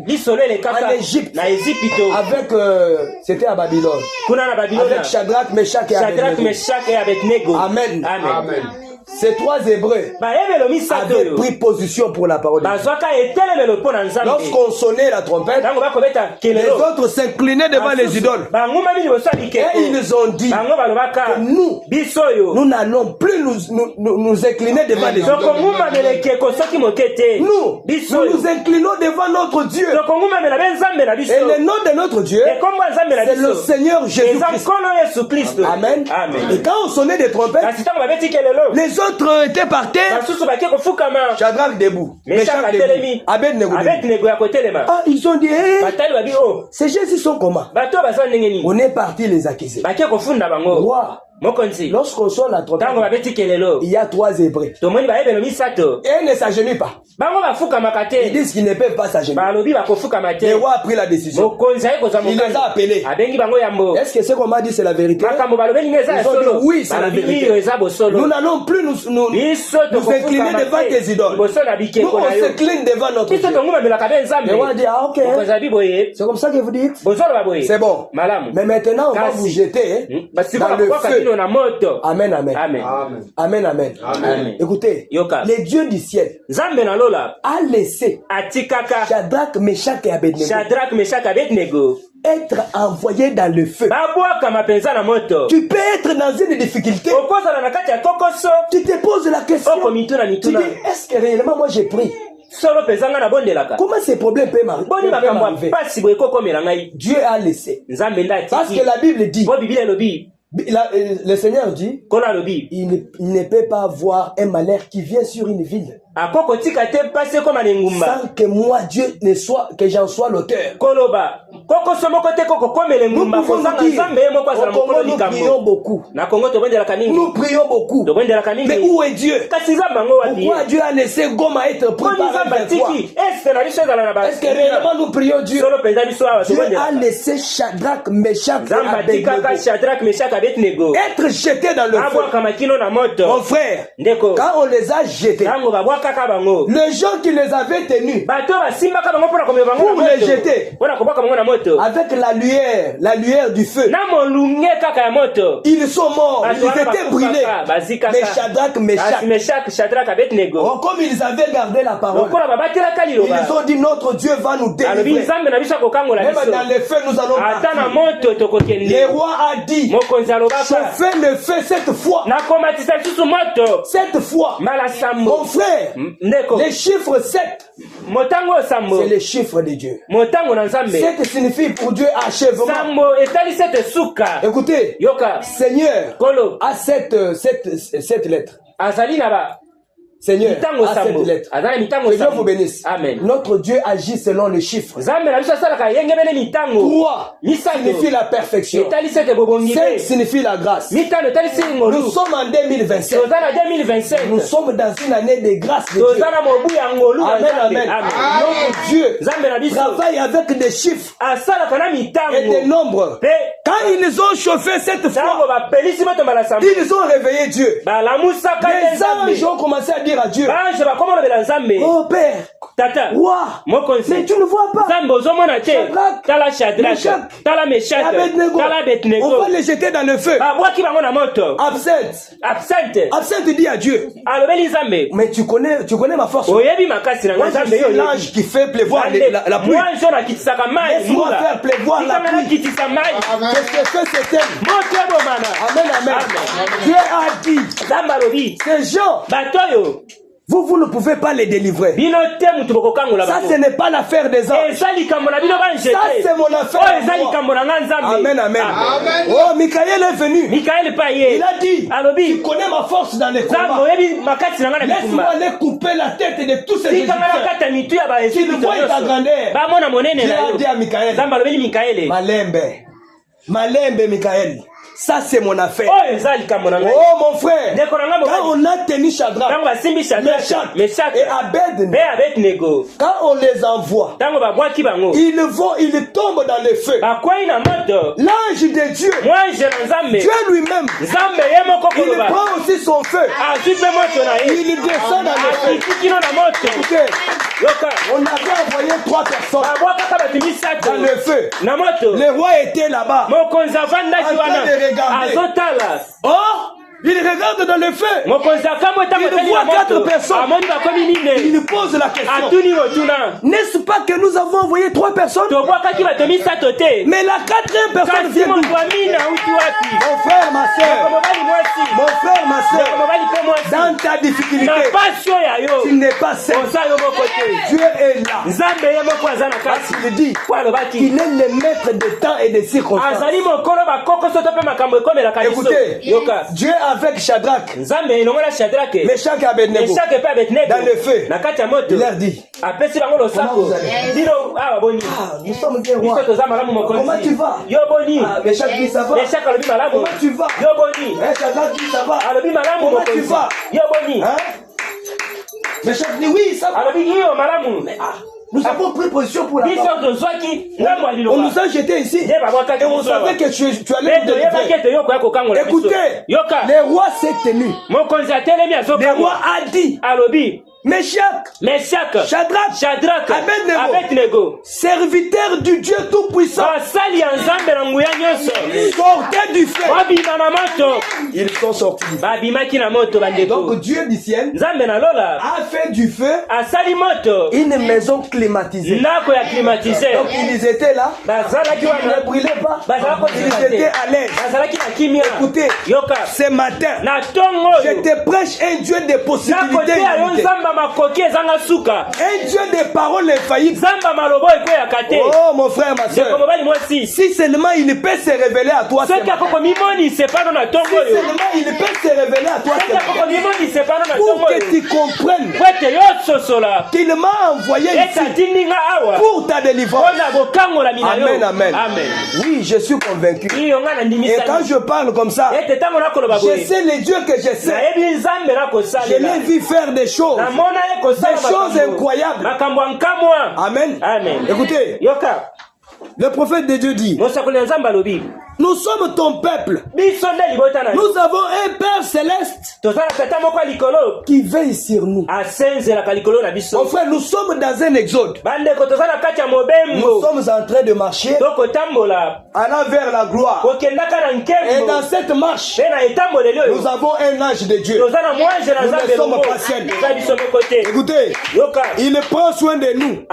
en Égypte avec, c'était à Babylone, avec Shadrach, Meshach et Abednego. Amen. Amen. Ces trois Hébreux avaient pris position pour la parole de Dieu. Lorsqu'on sonnait la trompette, les autres s'inclinaient devant les idoles. Et ils ont dit que nous n'allons plus nous incliner devant les idoles. Nous nous inclinons devant notre Dieu. Et le nom de notre Dieu, c'est le Seigneur Jésus-Christ. Amen. Et quand on sonnait des trompettes, les autres étaient par terre. Shadrach debout. Meshach debout. Abednego debout. Ah, ils ont dit, ces gens-ci sont comment? On est parti les accuser. Roi, Lorsqu'on sonne la trompette, il y a 3 Hébreux. Et ils ne s'agenouillent pas. Ils disent qu'ils ne peuvent pas s'agenouiller. Le roi a pris la décision. Il les a appelés. Est-ce que ce qu'on m'a dit c'est la vérité? Ils ont dit oui, c'est la vérité. Nous n'allons plus nous incliner devant des idoles. Nous, on s'incline devant notre Dieu. Le roi a dit, ah ok, c'est comme ça que vous dites? C'est bon. Mais maintenant, on va vous jeter dans le feu. Amen, amen. Amen, amen. Écoutez, le Dieu du ciel a laissé Shadrach, Meshach et Abednego être envoyé dans le feu. Tu peux être dans une difficulté. Tu te poses la question. Tu dis, est-ce que réellement moi j'ai pris? Comment ces problèmes peuvent m'arriver? Dieu a laissé. Parce que la Bible dit, le Seigneur dit, il ne peut pas avoir un malheur qui vient sur une ville sans que moi Dieu ne soit, que j'en sois l'auteur. Nous prions beaucoup. Nous prions beaucoup. Mais où est Dieu? Pourquoi Dieu a laissé Goma être préparé? Est-ce que réellement nous prions Dieu? Dieu a laissé Shadrach, Meshach et Abednego être jetés dans le feu. Mon frère, quand on les a jetés, les gens qui les avaient tenus pour les jeter avec la lueur du feu, ils sont morts, ils étaient brûlés. Mais Shadrach, Meshach, Abednego, comme ils avaient gardé la parole, ils ont dit notre Dieu va nous délivrer. Même dans le feu nous allons partir. Le roi a dit, chauffez le feu cette fois. Cette fois, mon frère, les chiffres 7, c'est le chiffre de Dieu. 7 signifie pour Dieu achèvement. Écoutez, Seigneur a 7 lettres. Seigneur, à cette lettre. Que Dieu vous bénisse. Amen. Notre Dieu agit selon les chiffres. 3 signifie la perfection. 5 signifie la grâce. Nous sommes en 2027. Nous sommes dans une année de grâce de Dieu. Amen, amen. Notre Dieu travaille avec des chiffres et des nombres. Quand ils ont chauffé cette fois, ils ont réveillé Dieu. Les anges ont commencé à dire à Dieu, oh Père, wow, mais tu ne vois pas Shadrach, Meshach, Abednego, on va les jeter dans le feu. Absinthe dit à Dieu, mais tu connais ma force. Moi je suis l'ange qui fait pleuvoir la pluie. Laisse-moi faire pleuvoir la pluie. Qu'est-ce que c'est elle? Amen, amen. Dieu a dit, ces gens, vous ne pouvez pas les délivrer. Ça, ce n'est pas l'affaire des hommes. Ça, c'est mon affaire. Amen, amen. Oh, Michael est venu. Il a dit, tu connais ma force dans les combats. Laisse-moi aller couper la tête de tous ces Égyptiens. Tu ne vois ta grandeur. Dieu a dit à Michael, Malembe, Michael. Ça, c'est mon affaire. Oh, mon frère. Quand on a tenu Shadrach, Meshach et Abednego, quand on les envoie, ils tombent dans le feu. L'ange de Dieu, Dieu lui-même, il prend aussi son feu. Il descend dans le feu. Écoutez, on avait envoyé 3 personnes dans le feu. Le roi était là-bas. Oh, il regarde dans le feu. Il voit 4 personnes. Il lui pose la question. N'est-ce pas que nous avons envoyé 3 personnes? Mais la 4e personne vient d'où? Mon frère, ma soeur. Mon frère, ma soeur. Dans ta difficulté, tu n'es pas seul. Dieu est là. Parce qu'il dit qu'il est le maître des temps et des circonstances. Écoutez, Dieu a avec Shadrach, Meshach et Abednego dans le feu. Il leur dit, comment vous allez? Nous sommes des rois. Comment tu vas? Meshach dit, ça va. Comment tu vas? Shadrach dit, ça va. Comment tu vas? Meshach dit, oui, ça va. Nous avons pris position pour la part. On nous a jetés ici. Et on savait que tu allais nous délivrer. Écoutez, le roi s'est tenu. Le roi a dit, Meshach, Shadrach, Abednego, serviteurs du Dieu Tout-Puissant, sortez du feu. Ils sont sortis. Donc Dieu du ciel a fait du feu une maison climatisée. Donc ils étaient là, ils ne brûlaient pas, ils étaient à l'aise. Écoutez, ce matin, je te prêche un Dieu de possibilités illimitées. Un Dieu des paroles infaillibles. Oh mon frère, ma soeur, si seulement il peut se révéler à toi, si seulement il peut se révéler à toi, pour que tu comprennes qu'il m'a envoyé ici pour ta délivrance. Amen, amen. Oui, je suis convaincu. Et quand je parle comme ça, je sais les dieux que je sais. Je l'ai vu faire des choses incroyables. Amen. Écoutez, le prophète de Dieu dit, nous sommes ton peuple. Nous avons un Père céleste qui veille sur nous. Mon frère, nous sommes dans un exode. Nous sommes en train de marcher allant vers la gloire. Et dans cette marche, nous avons un ange de Dieu. Nous ne sommes pas seuls. Écoutez, il prend soin de nous.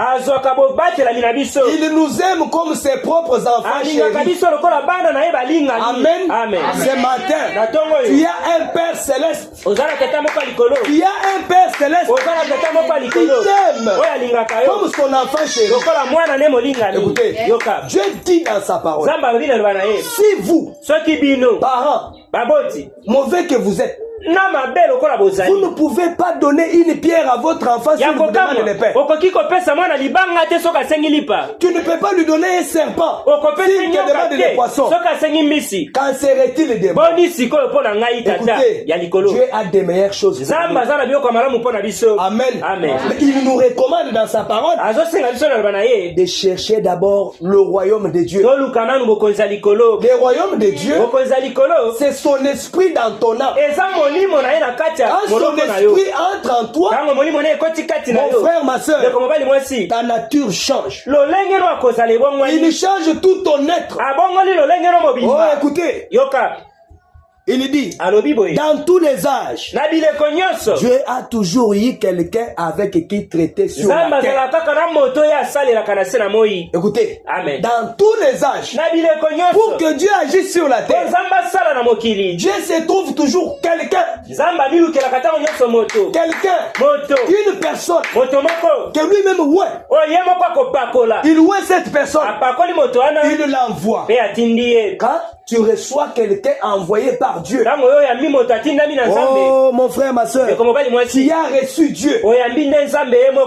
Il nous aime comme ses propres enfants chéris. Amen. Ce matin, tu as un Père céleste. Tu as un Père céleste qui t'aime comme son enfant chéri. Écoutez, Dieu dit dans sa parole, si vous, parents, mauvais que vous êtes, vous ne pouvez pas donner une pierre à votre enfant si vous demandez le pain. Tu ne peux pas lui donner un serpent s'il te demande des poissons. Qu'en serait-il de bon? Écoutez, Dieu a des meilleures choses. Amen. Mais il nous recommande dans sa parole de chercher d'abord le royaume de Dieu. Le royaume de Dieu, c'est son esprit dans ton âme. Quand son esprit entre en toi, mon frère, ma soeur, ta nature change. Il change tout ton être. Oh, écoutez. Il dit, dans tous les âges, Dieu a toujours eu quelqu'un avec qui traiter sur la terre. Écoutez, dans tous les âges, pour que Dieu agisse sur la terre, Dieu se trouve toujours quelqu'un, une personne, que lui-même il ouait cette personne, il l'envoie. Quand tu reçois quelqu'un envoyé par Dieu, oh mon frère, ma soeur, tu as reçu Dieu.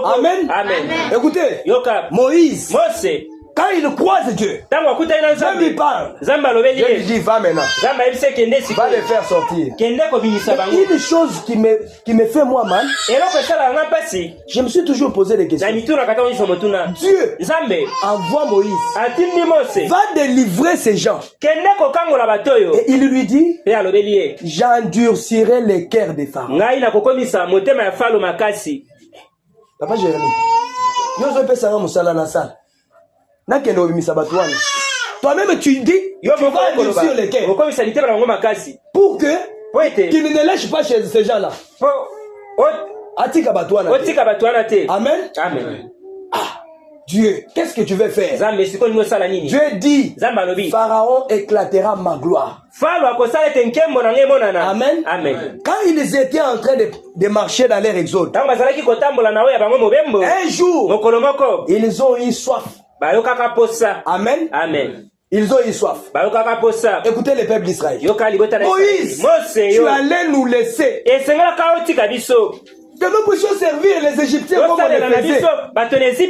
Amen. Écoutez, Moïse, quand il croise Dieu, Dieu lui parle. Dieu lui dit, va maintenant. Va les faire sortir. Une chose qui me fait moi mal, je me suis toujours posé des questions. Dieu envoie Moïse, va délivrer ces gens. Et il lui dit, j'endurcirai les cœurs des femmes. Papa Jérémie, toi-même tu dis, tu vas endurcir les cœurs pour que qu'il ne lèche pas chez ces gens-là. Amen. Dieu, qu'est-ce que tu veux faire? Dieu dit, Pharaon éclatera ma gloire. Amen. Quand ils étaient en train de marcher dans leur exode, un jour, ils ont eu soif. Amen. Ils ont eu soif. Écoutez le peuple d'Israël. Moïse, tu allais nous laisser que nous puissions servir les Égyptiens comme on le faisait.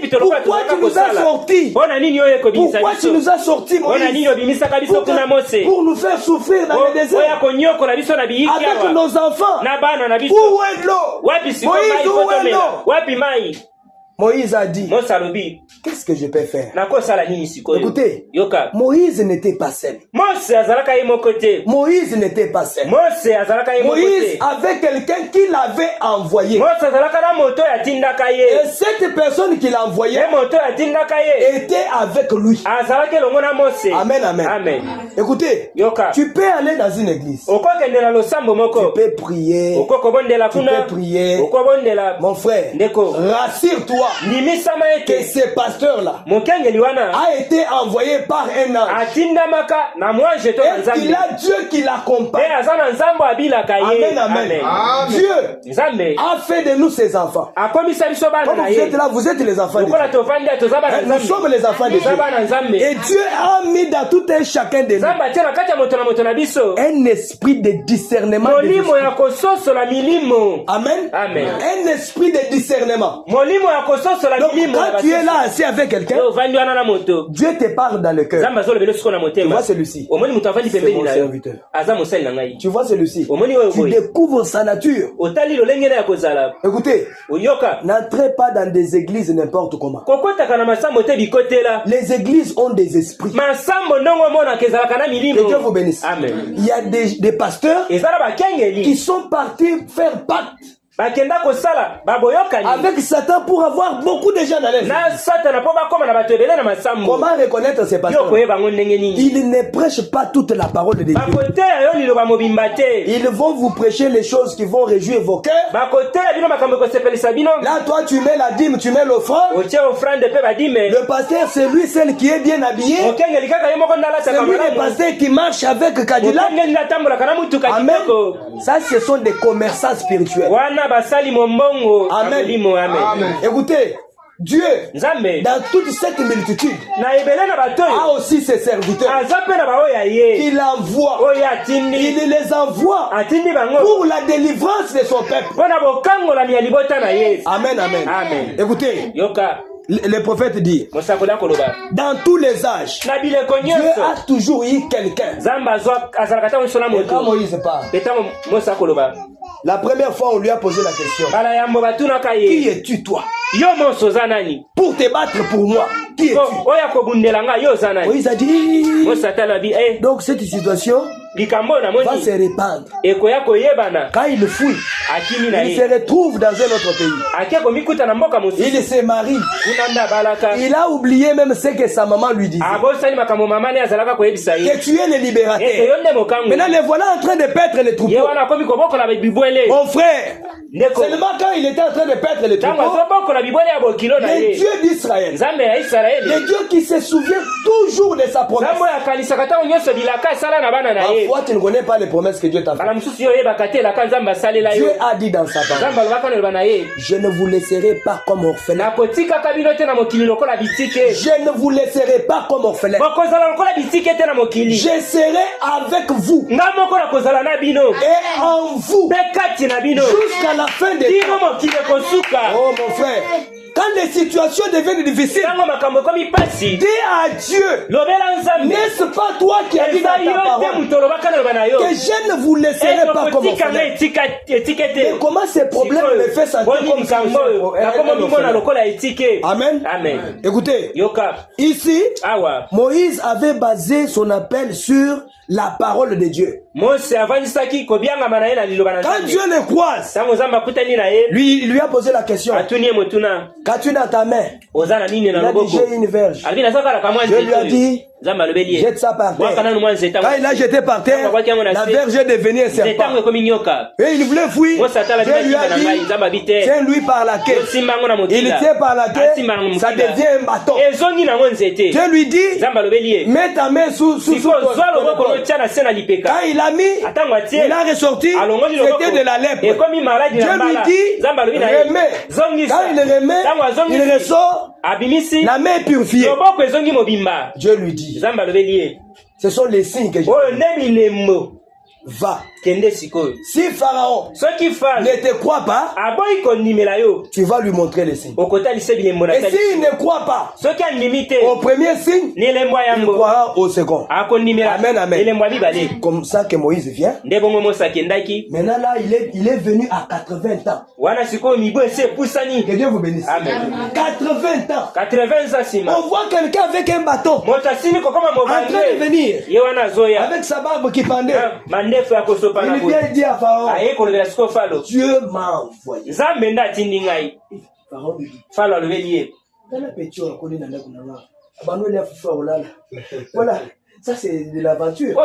Pourquoi tu nous as sortis? Pourquoi tu nous as sortis, Moïse? Pour nous faire souffrir dans le désert avec nos enfants. Où est l'eau? Moïse, où est l'eau? Moïse a dit, qu'est-ce que je peux faire? Écoutez, Moïse n'était pas seul. Moïse n'était pas seul. Moïse avait quelqu'un qui l'avait envoyé. Et cette personne qui l'a envoyé était avec lui. Amen, amen. Amen. Écoutez, tu peux aller dans une église. Tu peux prier. Tu peux prier. Mon frère, rassure-toi que ce pasteur-là a été envoyé par un ange. Et il a Dieu qui l'accompagne. Amen, amen. Dieu a fait de nous ses enfants. Comme vous êtes là, vous êtes les enfants de Dieu. Nous sommes les enfants de Dieu. Et Dieu a mis dans tout un chacun de nous un esprit de discernement. Amen. Amen. Un esprit de discernement. Donc, quand tu es là assis avec quelqu'un, Dieu te parle dans le cœur. Tu vois celui-ci. C'est mon serviteur. Tu vois celui-ci. Tu découvres sa nature. Écoutez, n'entrez pas dans des églises n'importe comment. Les églises ont des esprits. Que Dieu vous bénisse. Amen. Il y a des pasteurs qui sont partis faire pacte avec Satan pour avoir beaucoup de gens dans les églises. Comment reconnaître ces pasteurs? Ils ne prêchent pas toute la parole de Dieu. Ils vont vous prêcher les choses qui vont réjouir vos cœurs. Là, toi, tu mets la dîme, tu mets l'offrande. Le pasteur, c'est lui, celle qui est bien habillé. C'est lui, le pasteur qui marche avec Cadillac. Amen. Ça, ce sont des commerçants spirituels. Amen. Amen. Écoutez, Dieu, dans toute cette multitude, a aussi ses serviteurs qu'il envoie. Il les envoie pour la délivrance de son peuple. Amen, amen. Amen. Écoutez, le prophète dit, dans tous les âges, Dieu a toujours eu quelqu'un. Et quand Moïse parle, la première fois on lui a posé la question, qui es-tu toi pour te battre pour moi? Qui es-tu? Moïse a dit, donc cette situation va se répandre. Quand il fuit, il se retrouve dans un autre pays. Il se marie. Il a oublié même ce que sa maman lui disait. Que tu es le libérateur. Maintenant, le voilà en train de paître les troupeaux. Mon frère, seulement quand il était en train de paître les troupeaux, le Dieu d'Israël, le Dieu qui se souvient toujours de sa promesse. Parfois, tu ne connais pas les promesses que Dieu t'a faites. Dieu a dit dans sa parole, je ne vous laisserai pas comme orphelin. Je ne vous laisserai pas comme orphelin. Je serai avec vous et en vous jusqu'à la fin des temps. Oh mon frère, quand les situations deviennent difficiles, dis à Dieu, n'est-ce pas toi qui as dit dans ta parole que je ne vous laisserai pas comme orphelin? Mais comment ces problèmes me font sentir comme ça? Amen. Amen. Écoutez, ici, Moïse avait basé son appel sur la parole de Dieu. Quand Dieu le croise, lui a posé la question, qu'as-tu dans ta main? Il a dit, j'ai une verge. Dieu lui a dit, jette ça par terre. Quand il a jeté par terre, la verge est devenue un serpent. Et il voulait fuir. Dieu lui a dit, tiens-lui par la queue. Il tient par la queue, ça devient un bâton. Dieu lui dit, mets ta main sous ton. Quand il a mis, il a ressorti, c'était de la lèpre. Dieu lui dit, remets. Quand il remet, il ressort abimisi la main purifiée. Dieu lui dit, ce sont les signes que je va. Si Pharaon ne te croit pas, tu vas lui montrer les signes. Et s'il ne croit pas au premier signe, il croira au second. Amen, amen. Comme ça que Moïse vient. Maintenant là, il est venu à 80 ans. Que Dieu vous bénisse. Amen. 80 ans. On voit quelqu'un avec un bâton en train de venir avec sa barbe qui pendait. Il vient dire à Pharaon, Dieu m'a envoyé. Pharaon lui dit, voilà, ça c'est de l'aventure.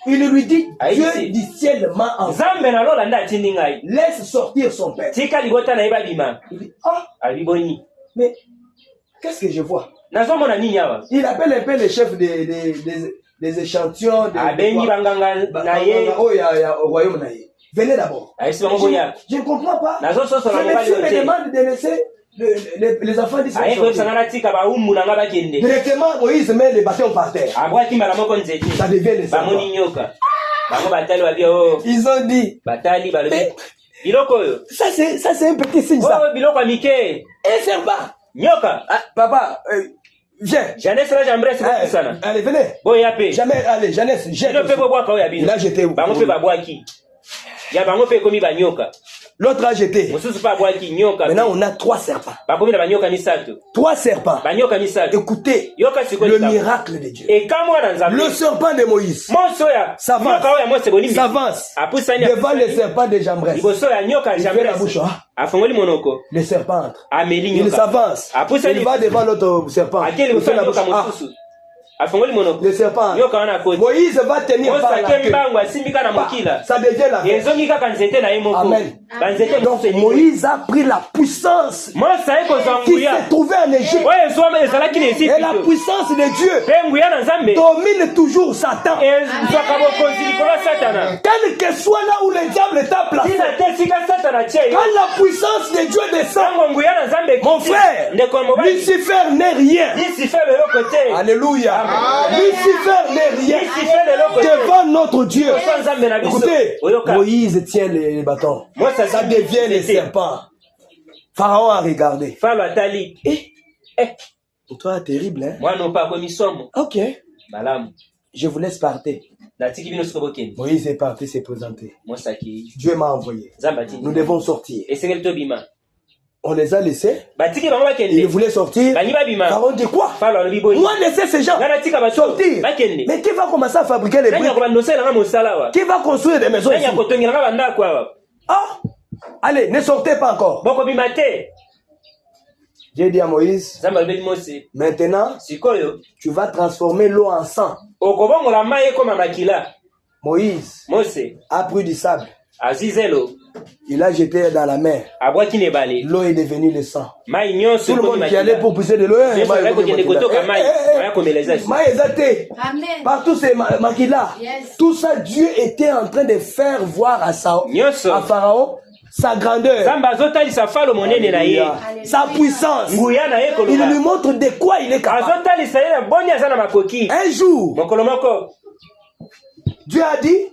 Il lui dit, Dieu du ciel m'a envoyé. Laisse sortir son père. Il dit, mais qu'est-ce que je vois? Il appelle un peu les chefs des échantillons au royaume. Venez d'abord. Je ne comprends pas. Je me demande de laisser les enfants d'Israël. Directement, Moïse met les bâtons par terre. Ça devient les serpents. Ils ont dit. Ça c'est un petit signe ça. Un serpent. Papa. Viens. Jeannesse là j'aimerais c'est beaucoup ça. Allez venez. Jamais allez Jeannesse jette. Il a jeté où? L'autre a jeté. Maintenant on a 3 serpents. 3 serpents. Écoutez le miracle de Dieu. Le serpent de Moïse s'avance devant le serpent de Jambres. Il fait la bouche. Le serpent entre. Il s'avance. Il va devant l'autre serpent. Il fait la bouche. Le serpent. Moïse va tenir par la queue. Ça devient la vie. Amen. Donc Moïse a pris la puissance qui s'est trouvée en Égypte. Et la puissance de Dieu domine toujours Satan. Quel que soit là où le diable t'a placé, quand la puissance de Dieu descend, mon frère, Lucifer n'est rien. Alléluia. Lucifer n'est rien devant notre Dieu. Écoutez, Moïse tient les bâtons. Ça devient les serpents. Pharaon a regardé. Toi, terrible, hein? Ok. Je vous laisse partir. Moïse est parti se présenter. Dieu m'a envoyé. Nous devons sortir. On les a laissés. Ils voulaient sortir. Pharaon dit quoi? Moi, laissez ces gens sortir. Mais qui va commencer à fabriquer les briques? Qui va construire des maisons ici? Allez, ne sortez pas encore. J'ai dit à Moïse, maintenant, tu vas transformer l'eau en sang. Moïse a pris du sable. Il a jeté dans la mer. L'eau est devenue le sang. Tout le monde qui allait pour pousser de l'eau. Partout c'est maquila. Tout ça, Dieu était en train de faire voir à Pharaon sa grandeur, sa puissance. Il lui montre de quoi il est capable. Un jour, Dieu a dit,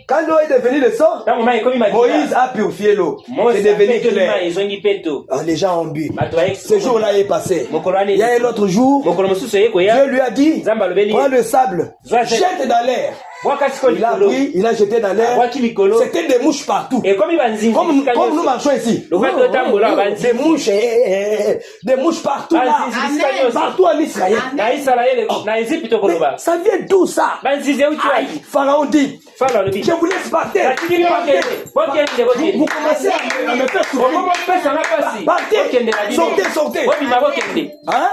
quand l'eau est devenue le sang, Moïse a purifié l'eau. C'est devenu clair. Les gens ont bu. Ce jour-là est passé. Il y a un autre jour, Dieu lui a dit, prends le sable, jette dans l'air. Il a pris, il a jeté dans l'air. C'était des mouches partout. Comme nous marchons ici. Des mouches partout là. Partout en Israël. Ça vient d'où ça? Pharaon dit, je vous laisse partir. Vous commencez à me faire souffrir. Partez, sortez. Hein?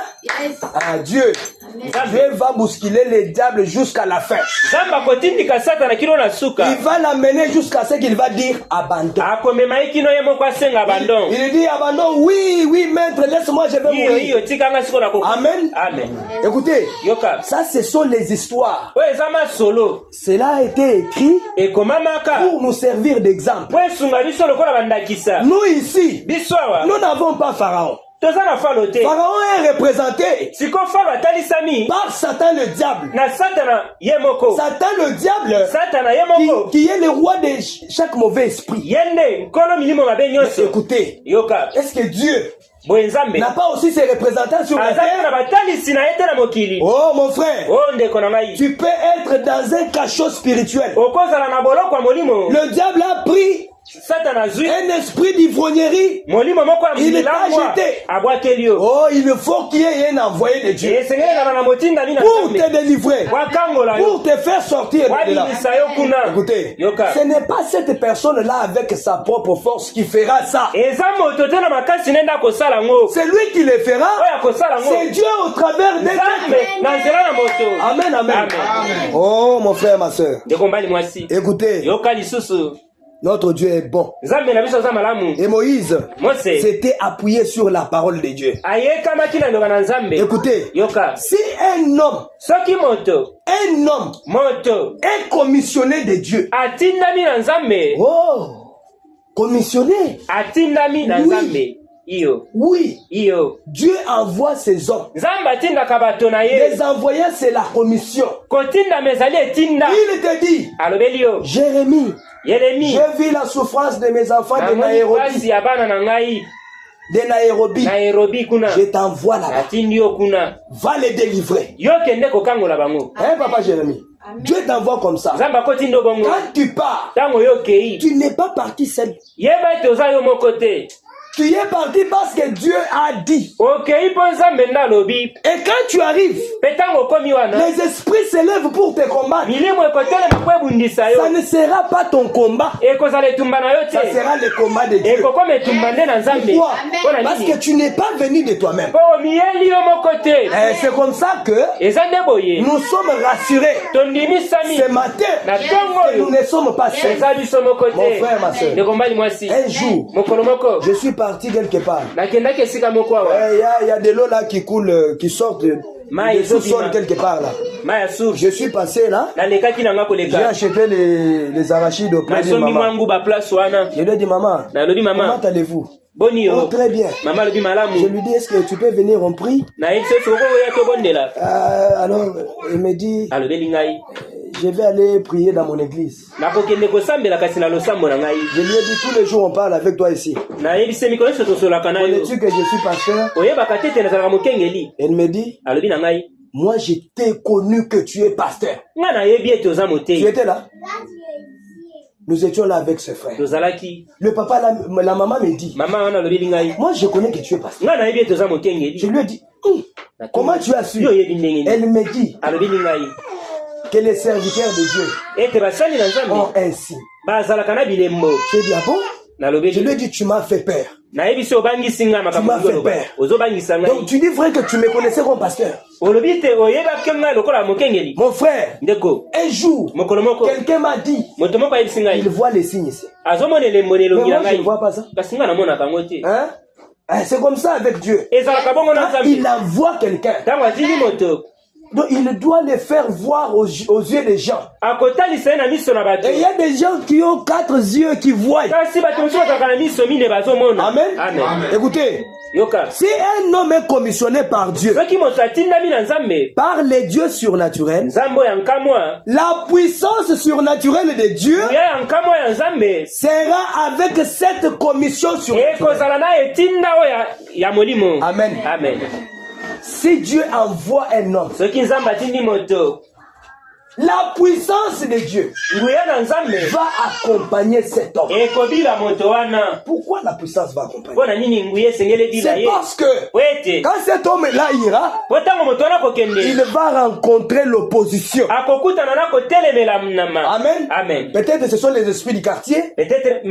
Dieu va bousculer les diables jusqu'à la fin. Il va l'amener jusqu'à ce qu'il va dire abandon. Il dit abandon, oui, maître, laisse-moi, je vais mourir. Amen. Écoutez, ça ce sont les histoires. Cela a été écrit pour nous servir d'exemple. Nous ici, nous n'avons pas Pharaon. Pharaon est représenté par Satan le diable. Satan le diable qui est le roi de chaque mauvais esprit. Mais écoutez, est-ce que Dieu n'a pas aussi ses représentants sur la terre? Oh mon frère, tu peux être dans un cachot spirituel. Le diable a pris un esprit d'ivrognerie. Il est jeté. Oh, il faut qu'il y ait un envoyé de Dieu pour te délivrer, pour te faire sortir de là. Écoutez, ce n'est pas cette personne-là avec sa propre force qui fera ça. C'est lui qui le fera. C'est Dieu au travers des eux. Amen, amen. Oh, mon frère, ma soeur. Écoutez. Notre Dieu est bon. Et Moïse s'était appuyé sur la parole de Dieu. Écoutez, si un homme est commissionné de Dieu. Oh, commissionné. Oui. Dieu envoie ses hommes. Les envoyés, c'est la commission. Il te dit, Jérémie, j'ai vu la souffrance de mes enfants de Nairobi. Je t'envoie là-bas. Va les délivrer. Hein, papa Jérémie? Dieu t'envoie comme ça. Quand tu pars, tu n'es pas parti seul. Tu es parti parce que Dieu a dit. Et quand tu arrives, les esprits s'élèvent pour te combattre. Ça ne sera pas ton combat. Ça sera le combat de Dieu. Pourquoi? Parce que tu n'es pas venu de toi-même. C'est comme ça que nous sommes rassurés ce matin que nous ne sommes pas seuls. Mon frère, ma soeur, un jour, je suis parti quelque part. Il y a de l'eau là qui coule, qui sort de sous-sol quelque part là. Je suis passé là. J'ai acheté les arachides auprès de maman. Je lui ai dit, maman, comment allez-vous? Oh, très bien. Je lui dis, est-ce que tu peux venir en prie? Alors, il me dit, je vais aller prier dans mon église. Je lui ai dit, tous les jours on parle avec toi ici. Connais-tu que je suis pasteur? Elle me dit, moi je t'ai connu que tu es pasteur. Tu étais là? Nous étions là avec ce frère. Le papa, la maman me dit, moi je connais que tu es pasteur. Je lui ai dit, comment tu as su? Elle me dit que les serviteurs de Dieu ont ainsi. Je lui ai dit, ah bon? Je lui ai dit, tu m'as fait peur. Tu m'as fait peur. Donc tu dis frère que tu me connaissais comme pasteur. Mon frère, un jour, quelqu'un m'a dit, il voit les signes ici. Mais moi je ne vois pas ça. Hein? C'est comme ça avec Dieu. Quand il envoie quelqu'un, donc il doit le faire voir aux yeux des gens. Et il y a des gens qui ont 4 yeux qui voient. Amen. Amen. Écoutez, si un homme est commissionné par Dieu, par les dieux surnaturels, la puissance surnaturelle de Dieu sera avec cette commission surnaturelle. Amen. Amen. Si Dieu envoie un homme, la puissance de Dieu va accompagner cet homme. Pourquoi la puissance va accompagner? C'est parce que quand cet homme-là ira, il va rencontrer l'opposition. Amen. Amen. Peut-être ce sont les esprits du quartier. Peut-être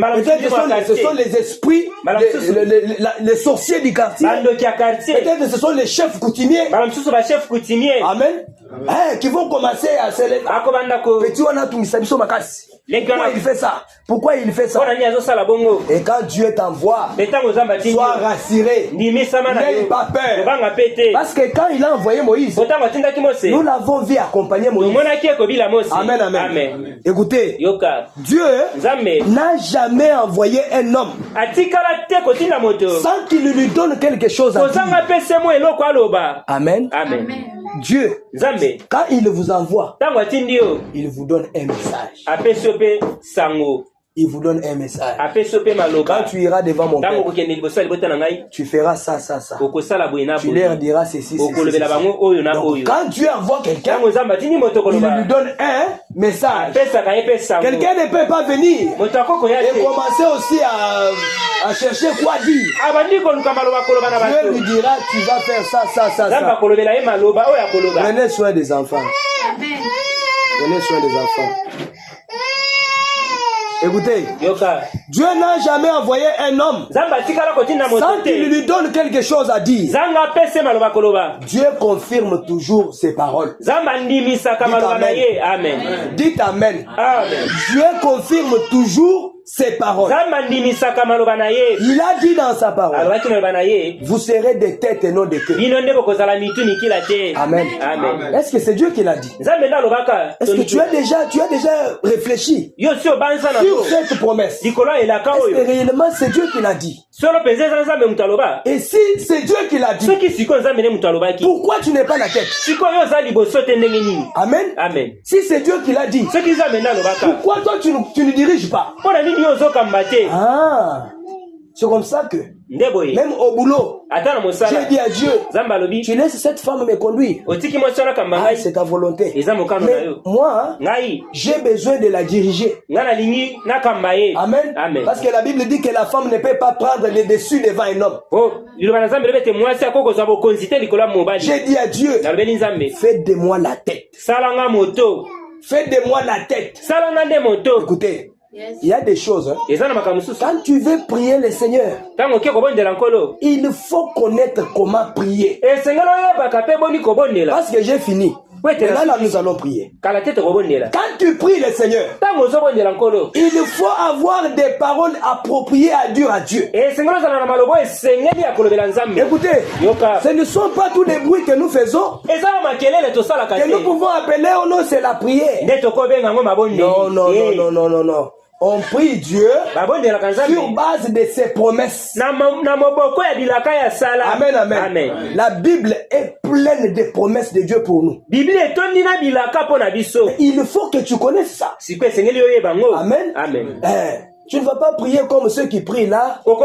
ce sont les esprits, les sorciers du quartier. Peut-être ce sont les chefs coutumiers. Amen. Qui vont commencer à se lever. Petit on a tout mis ça makasi. Pourquoi il fait ça? Pourquoi il fait ça? Et quand Dieu t'envoie, sois rassuré. N'aie pas peur. Parce que quand il a envoyé Moïse, nous l'avons vu accompagner Moïse. Amen, amen. Amen. Écoutez, Dieu n'a jamais envoyé un homme sans qu'il lui donne quelque chose à dire. Amen. Amen. Dieu, quand il vous envoie, il vous donne un message. Il vous donne un message. Quand tu iras devant mon Père, tu feras ça, ça, ça. Tu leur diras ceci, ceci. Donc, quand Dieu envoie quelqu'un, il lui donne un message. Quelqu'un ne peut pas venir et commencer aussi à chercher quoi dire. Dieu lui dira, tu vas faire ça, ça, ça, ça. Prenez soin des enfants. Prenez soin des enfants. Écoutez, Dieu n'a jamais envoyé un homme sans qu'il lui donne quelque chose à dire. Dieu confirme toujours ses paroles. Dites Amen. Dites Amen. Dieu confirme toujours ses paroles. Il a dit dans sa parole, vous serez des têtes et non des queues. Amen. Amen. Est-ce que c'est Dieu qui l'a dit? Est-ce que tu as déjà réfléchi sur cette promesse? Est-ce que réellement c'est Dieu qui l'a dit? Et si c'est Dieu qui l'a dit, pourquoi tu n'es pas la tête? Amen. Amen. Si c'est Dieu qui l'a dit, pourquoi toi tu ne diriges pas? Ah, c'est comme ça que même au boulot, j'ai dit à Dieu, tu laisses cette femme me conduire. Ah, c'est ta volonté. Mais moi, j'ai besoin de la diriger. Amen. Amen. Parce que la Bible dit que la femme ne peut pas prendre le dessus devant un homme. J'ai dit à Dieu, faites de moi la tête. Faites de moi la tête. Écoutez. Il y a des choses. Quand tu veux prier le Seigneur, il faut connaître comment prier. Parce que j'ai fini. Là, nous allons prier. Quand tu pries le Seigneur, il faut avoir des paroles appropriées à dire à Dieu. Écoutez, ce ne sont pas tous les bruits que nous faisons que nous pouvons appeler au nom, c'est la prière. Non, non, non, non, non, non, non. On prie Dieu sur base de ses promesses. Amen, amen, amen. La Bible est pleine de promesses de Dieu pour nous. Il faut que tu connaisses ça. Amen. Amen. Tu ne vas pas prier comme ceux qui prient là. Non,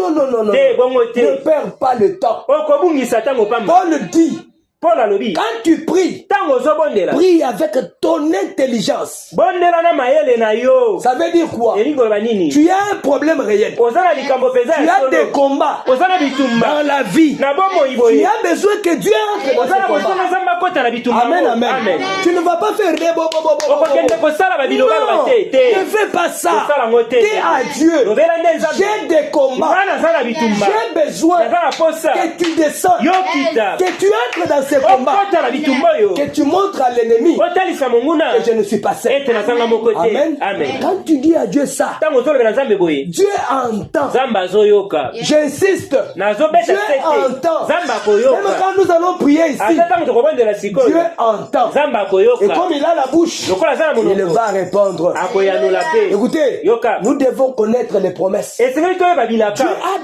non, non, non. Ne perds pas le temps. Paul dit, quand tu pries, prie avec ton intelligence. Ça veut dire quoi? Tu as un problème réel. Tu as des combats dans la vie. Tu as besoin que Dieu entre dans ces combats. Amen, amen, amen. Tu ne vas pas faire des non, ne fais pas ça. Dis à Dieu, j'ai des combats. J'ai besoin que tu descendes, que tu entres dans ces combats, que tu montres à l'ennemi que je ne suis pas seul. Amen. Amen. Quand tu dis à Dieu ça, Dieu entend. J'insiste, Dieu entend. Même quand nous allons prier ici, Dieu entend. Et comme il a la bouche, il va répondre. Écoutez, nous devons connaître les promesses. Dieu a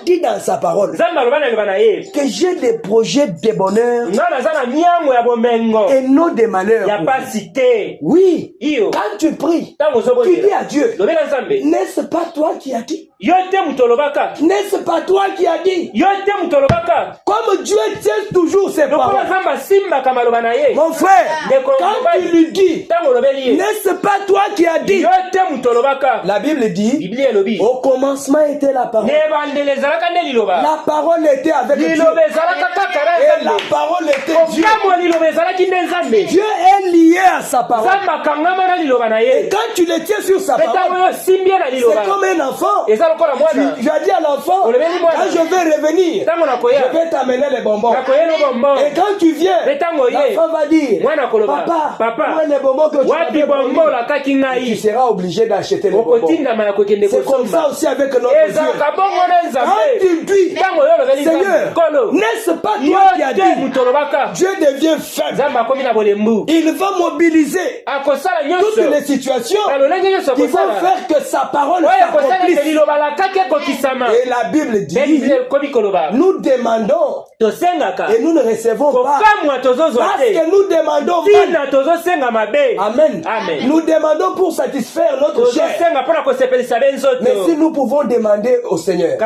dit dans sa parole que j'ai des projets de bonheur et non de malheur. Oui, quand tu pries, tu dis à Dieu, n'est-ce pas toi qui as dit? N'est-ce pas toi qui as dit? Comme Dieu tient toujours ses paroles. Mon frère, quand tu lui dis, n'est-ce pas toi qui as dit? La Bible dit, au commencement était la parole. La parole était avec Dieu. Et la parole était Dieu. Dieu est lié à sa parole. Et quand tu le tiens sur sa parole, c'est comme un enfant. Tu as dit à l'enfant, quand je vais revenir, je vais t'amener les bonbons. Et quand tu viens, l'enfant va dire, papa, où est les bonbons que tu as donné? Tu seras obligé d'acheter les bonbons. C'est comme ça aussi avec notre Dieu. Quand tu dis, Seigneur, n'est-ce pas toi qui as dit, Dieu devient faible. Il va mobiliser toutes les situations qui vont faire que sa parole s'accomplisse. Et la Bible dit, nous demandons et nous ne recevons pas parce que nous demandons mal. Amen. Nous demandons pour satisfaire notre chair. Mais si nous pouvons demander au Seigneur,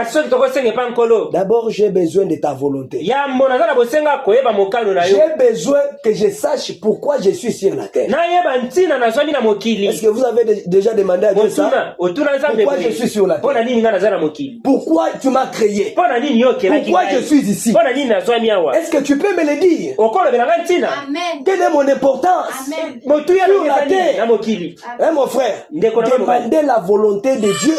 d'abord j'ai besoin de ta volonté. J'ai besoin que je sache pourquoi je suis sur la terre. Est-ce que vous avez déjà demandé à Dieu ça? Pourquoi je suis sur la terre? Pourquoi tu m'as créé? Pourquoi je suis ici? Est-ce que tu peux me le dire? Amen. Quelle est mon importance sur la terre? Hein, mon frère, demandez la volonté de Dieu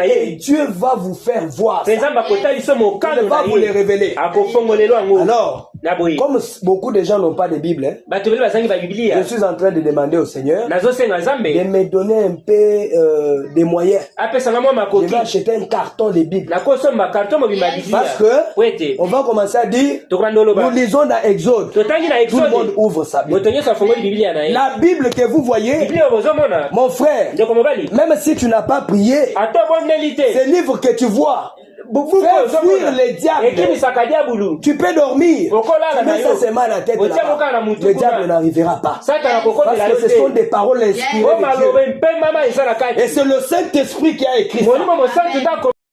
et Dieu va vous faire voir ça. Il va vous les révéler. Alors, comme beaucoup de gens n'ont pas de Bible, je suis en train de demander au Seigneur de me donner un peu des moyens. Je vais acheter un carton de Bible. Parce que on va commencer à dire, nous lisons dans Exode. Tout le monde ouvre sa Bible. La Bible que vous voyez, mon frère, même si tu n'as pas prié, ce livre que tu vois, faire fuir les diables. Tu peux dormir. Tu mets ça seulement à la tête là-bas. Le diable n'arrivera pas. Parce que ce sont des paroles inspirées de Dieu. Et c'est le Saint-Esprit qui a écrit ça.